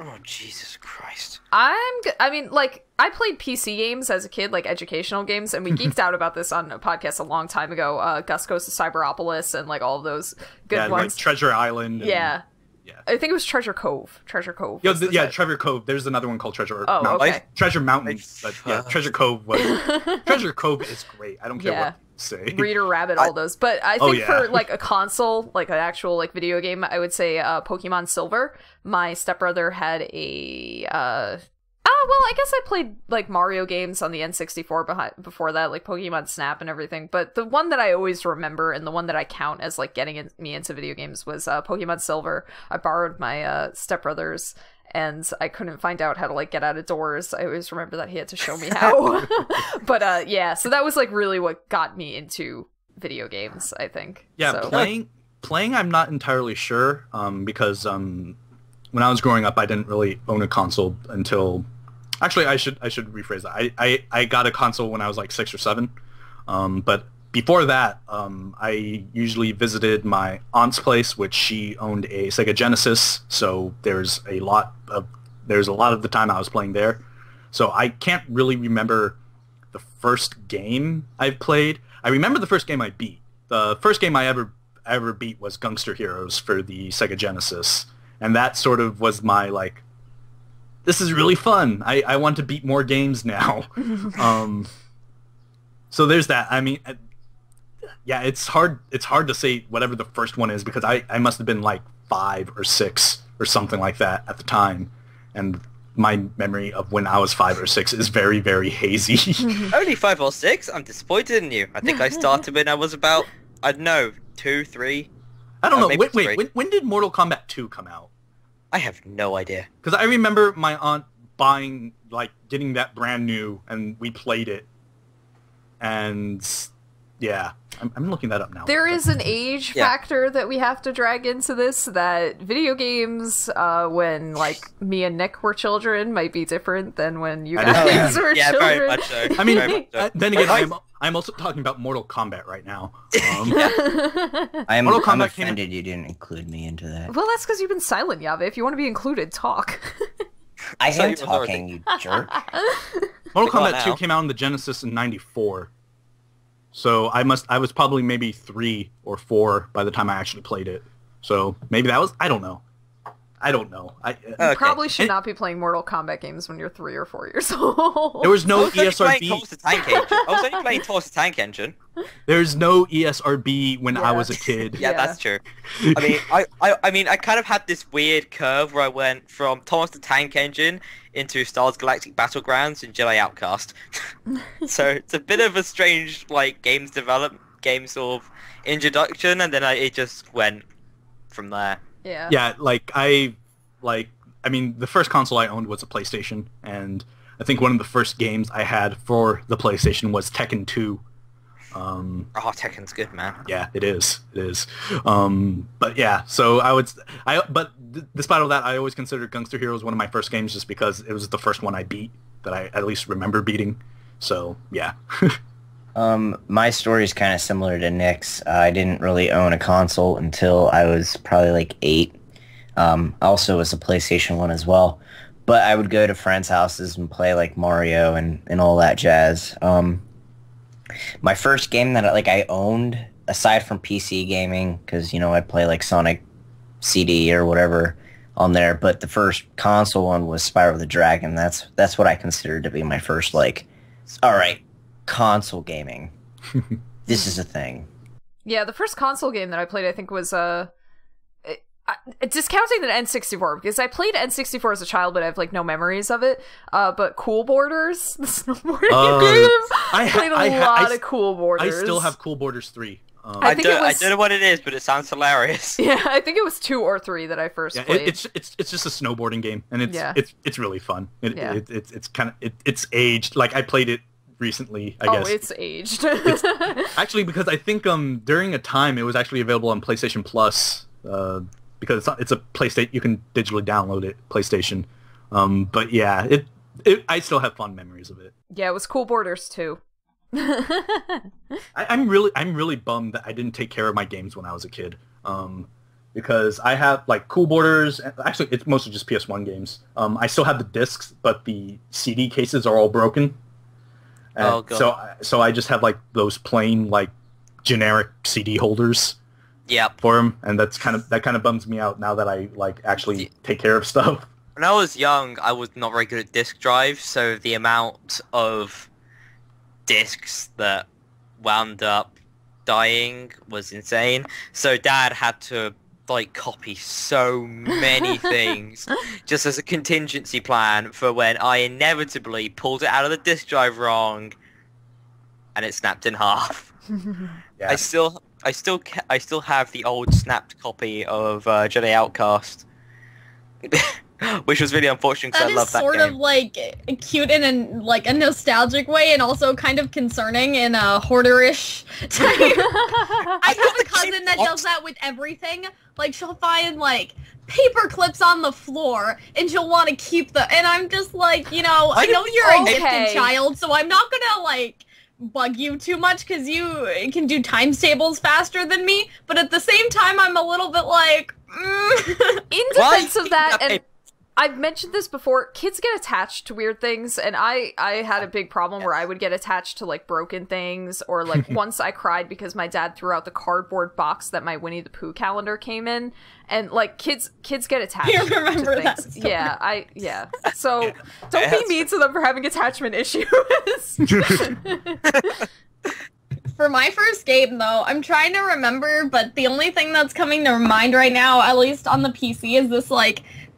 Oh, Jesus Christ.
I mean, like, I played PC games as a kid, like educational games, and we geeked out about this on a podcast a long time ago. Gus Goes to Cyberopolis and, like, all of those good ones.
Like Treasure Island. And,
yeah.
Yeah.
I think it was Treasure Cove. Treasure Cove.
Yeah, Treasure Cove. There's another one called Treasure
Oh,
Mountain.
okay.
Treasure Mountain. But yeah, Treasure Cove was... Treasure Cove is great. I don't care what you say.
Reader Rabbit, all those. But I think
yeah.
for, like, a console, like, an actual, like, video game, I would say Pokemon Silver. My stepbrother had a... well, I guess I played, like, Mario games on the N64 before that, like Pokemon Snap and everything, but the one that I always remember, and the one that I count as, like, getting me into video games was Pokemon Silver. I borrowed my stepbrother's, and I couldn't find out how to, like, get out of doors. I always remember that he had to show me how. But, yeah, so that was, like, really what got me into video games, I think.
Yeah,
so.
playing I'm not entirely sure, because when I was growing up, I didn't really own a console until... Actually, I should rephrase that. I got a console when I was like 6 or 7, but before that, I usually visited my aunt's place, which she owned a Sega Genesis. So there's a lot of the time I was playing there. So I can't really remember the first game I've played. I remember the first game I beat. The first game I ever beat was Gangster Heroes for the Sega Genesis, and that sort of was my like. This is really fun. I want to beat more games now. So there's that. I mean, yeah, it's hard to say whatever the first one is because I must have been like 5 or 6 or something like that at the time. And my memory of when I was 5 or 6 is very, very hazy.
Only 5 or 6? I'm disappointed in you. I think I started when I was about, I don't know, 2, 3.
I don't know.
maybe
Wait, when did Mortal Kombat 2 come out?
I have no idea.
Because I remember my aunt getting that brand new, and we played it. And yeah, I'm looking that up now.
There is an age factor that we have to drag into this, that video games, when, like, me and Nick were children, might be different than when you guys were children.
Yeah, very much so.
I mean, then again, I'm also talking about Mortal Kombat right now.
I'm offended you didn't include me into that.
Well, that's because you've been silent, Yave. If you want to be included, talk.
I am talking, you jerk.
Mortal Kombat 2 came out on the Genesis in '94. So I was probably maybe 3 or 4 by the time I actually played it. So maybe that was, I don't know.
You probably should not be playing Mortal Kombat games when you're 3 or 4 years old.
There was no
I was only
ESRB.
playing Toss the Tank Engine.
There's no ESRB when I was a kid.
Yeah, that's true. I mean, I kind of had this weird curve where I went from Thomas the Tank Engine into Star Wars Galactic Battlegrounds and Jedi Outcast. So it's a bit of a strange, like, game sort of introduction, and then it just went from there.
Yeah.
Yeah, I mean, the first console I owned was a PlayStation, and I think one of the first games I had for the PlayStation was Tekken 2.
Tekken's good, man.
Yeah, it is. But yeah, so despite all that, I always considered Gangster Heroes one of my first games just because it was the first one I beat that I at least remember beating. So yeah.
My story is kind of similar to Nick's. I didn't really own a console until I was probably like 8. Also was a PlayStation 1 as well. But I would go to friends' houses and play like Mario and all that jazz. My first game that I owned, aside from PC gaming, because, I'd play like Sonic CD or whatever on there, but the first console one was Spyro the Dragon. That's what I considered to be my first, alright, console gaming. This is a thing.
Yeah, the first console game that I played, I think, was discounting the N64, because I played N64 as a child, but I have no memories of it. But Cool Borders, the snowboarding game, I played a lot of Cool Borders.
I still have Cool Borders 3.
I don't know what it is, but it sounds hilarious.
Yeah, I think it was 2 or 3 that I first played.
It's just a snowboarding game, and it's really fun. It's aged. I played it recently, I guess.
Oh, it's aged.
Actually, because I think during a time it was actually available on PlayStation Plus. Because it's a PlayStation, you can digitally download it, PlayStation. But yeah, I still have fond memories of it.
Yeah, it was Cool Borders too.
I'm really bummed that I didn't take care of my games when I was a kid. Because I have Cool Borders. Actually, it's mostly just PS1 games. I still have the discs, but the CD cases are all broken.
Oh god.
So I just have those plain generic CD holders.
Yep.
For him, and that kind of bums me out now that I actually take care of stuff.
When I was young, I was not very good at disk drives, so the amount of disks that wound up dying was insane. So Dad had to copy so many things just as a contingency plan for when I inevitably pulled it out of the disk drive wrong, and it snapped in half.
Yeah.
I still have the old snapped copy of Jedi Outcast, which was really unfortunate because I love that game.
That is sort of cute in a nostalgic way, and also kind of concerning in a hoarderish type. I have a cousin that does that with everything. She'll find paper clips on the floor, and she'll want to keep and I'm just I know you're a gifted child, so I'm not gonna bug you too much because you can do times tables faster than me, but at the same time I'm a little bit
in defense of that, and I've mentioned this before, kids get attached to weird things, and I had a big problem where I would get attached to broken things, or once I cried because my dad threw out the cardboard box that my Winnie the Pooh calendar came in, and kids get attached
you remember
to
that
things.
story.
Yeah. So don't be mean to them for having attachment issues.
For my first game, though, I'm trying to remember, but the only thing that's coming to mind right now, at least on the PC, is this,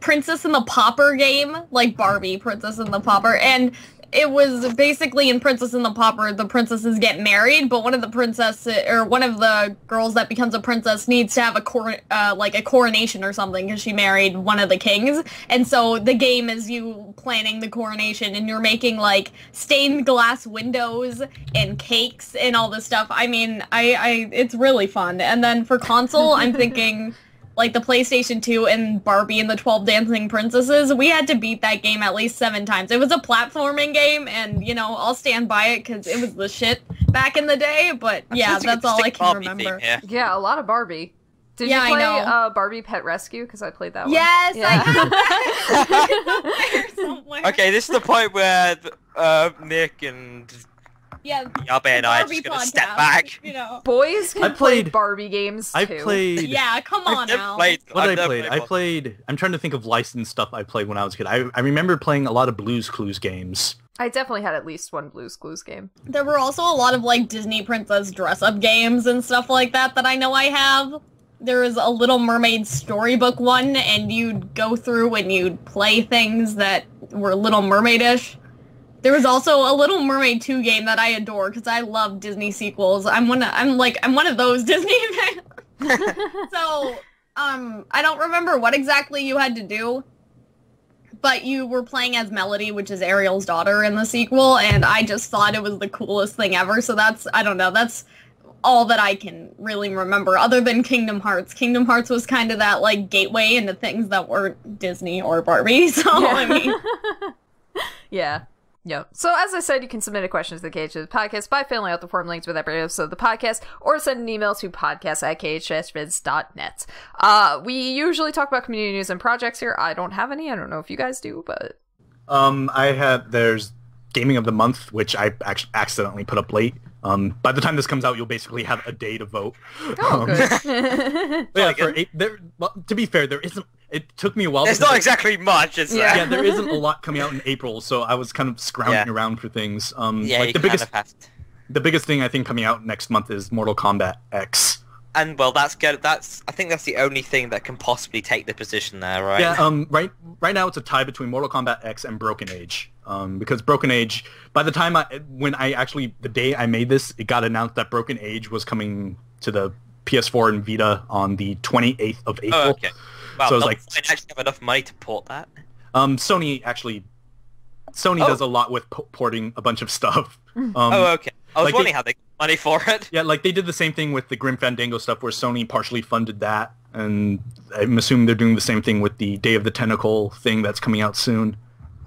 Princess and the Pauper game, Barbie, Princess and the Pauper, and it was basically in Princess and the Pauper, the princesses get married, but one of the girls that becomes a princess needs to have a coronation or something because she married one of the kings. And so the game is you planning the coronation, and you're making like stained glass windows and cakes and all this stuff. I mean, it's really fun. And then for console, I'm thinking like the PlayStation 2 and Barbie and the 12 Dancing Princesses, we had to beat that game at least 7 times. It was a platforming game, and, you know, I'll stand by it because it was the shit back in the day, but yeah, that's all I can remember.
Yeah, a lot of Barbie. Did you play Barbie Pet Rescue? Because I played that one.
Yes,
yeah.
I got somewhere.
Okay, this is the point where Nick and Yabe and I are just gonna step back.
You know.
Boys can play Barbie games too.
I played.
Yeah, come on now.
I played. I'm trying to think of licensed stuff I played when I was a kid. I remember playing a lot of Blue's Clues games.
I definitely had at least one Blue's Clues game.
There were also a lot of like Disney princess dress-up games and stuff like that I know I have. There was a Little Mermaid storybook one, and you'd go through and you'd play things that were Little Mermaid-ish. There was also a Little Mermaid 2 game that I adore because I love Disney sequels. I'm one of those Disney fans. So, I don't remember what exactly you had to do, but you were playing as Melody, which is Ariel's daughter in the sequel, and I just thought it was the coolest thing ever. So that's all that I can really remember, other than Kingdom Hearts. Kingdom Hearts was kind of that like gateway into things that weren't Disney or Barbie. So I mean,
yeah. Yep. So as I said, you can submit a question to the KH-Vids podcast by filling out the form linked with every episode of the podcast, or send an email to podcast@KH-Vids.net. We usually talk about community news and projects here. I don't have any. I don't know if you guys do, but...
There's Gaming of the Month, which I accidentally put up late. By the time this comes out, you'll basically have a day to vote.
Oh, good.
To be fair, there isn't... It took me a while.
It's not exactly much, is there?
Yeah, there isn't a lot coming out in April, so I was kind of scrounging around for things.
Like
the biggest thing I think coming out next month is Mortal Kombat X.
And well, that's good. I think that's the only thing that can possibly take the position there, right?
Yeah. Right now it's a tie between Mortal Kombat X and Broken Age. Because Broken Age, by the time the day I made this, it got announced that Broken Age was coming to the PS4 and Vita on the 28th of April.
Oh, okay. Wow,
so I
actually have enough money to port that.
Sony does a lot with porting a bunch of stuff.
Okay. I was wondering how they got money for it.
Yeah, like they did the same thing with the Grim Fandango stuff, where Sony partially funded that, and I'm assuming they're doing the same thing with the Day of the Tentacle thing that's coming out soon.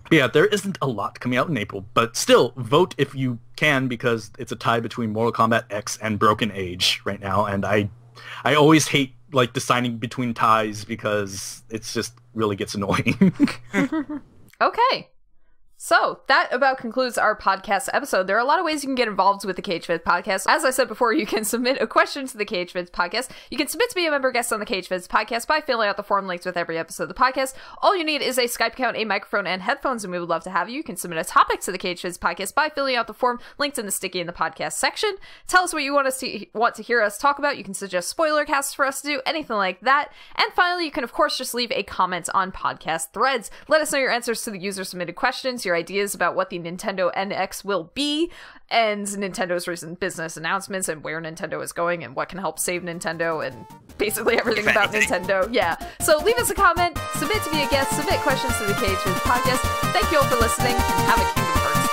But yeah, there isn't a lot coming out in April, but still, vote if you can, because it's a tie between Mortal Kombat X and Broken Age right now, and I always hate like deciding between ties because it's just really gets annoying.
Okay. So, that about concludes our podcast episode. There are a lot of ways you can get involved with the KH-Vids podcast. As I said before, you can submit a question to the KH-Vids podcast. You can submit to be a member guest on the KH-Vids podcast by filling out the form links with every episode of the podcast. All you need is a Skype account, a microphone, and headphones, and we would love to have you. You can submit a topic to the KH-Vids podcast by filling out the form linked in the sticky in the podcast section. Tell us what you want to hear us talk about. You can suggest spoiler casts for us to do, anything like that. And finally, you can, of course, just leave a comment on podcast threads. Let us know your answers to the user-submitted questions, your ideas about what the Nintendo NX will be, and Nintendo's recent business announcements, and where Nintendo is going, and what can help save Nintendo, and basically everything about Nintendo. Yeah. So leave us a comment, submit to be a guest, submit questions to the KH-Vids podcast. Thank you all for listening, and have a Kingdom Hearts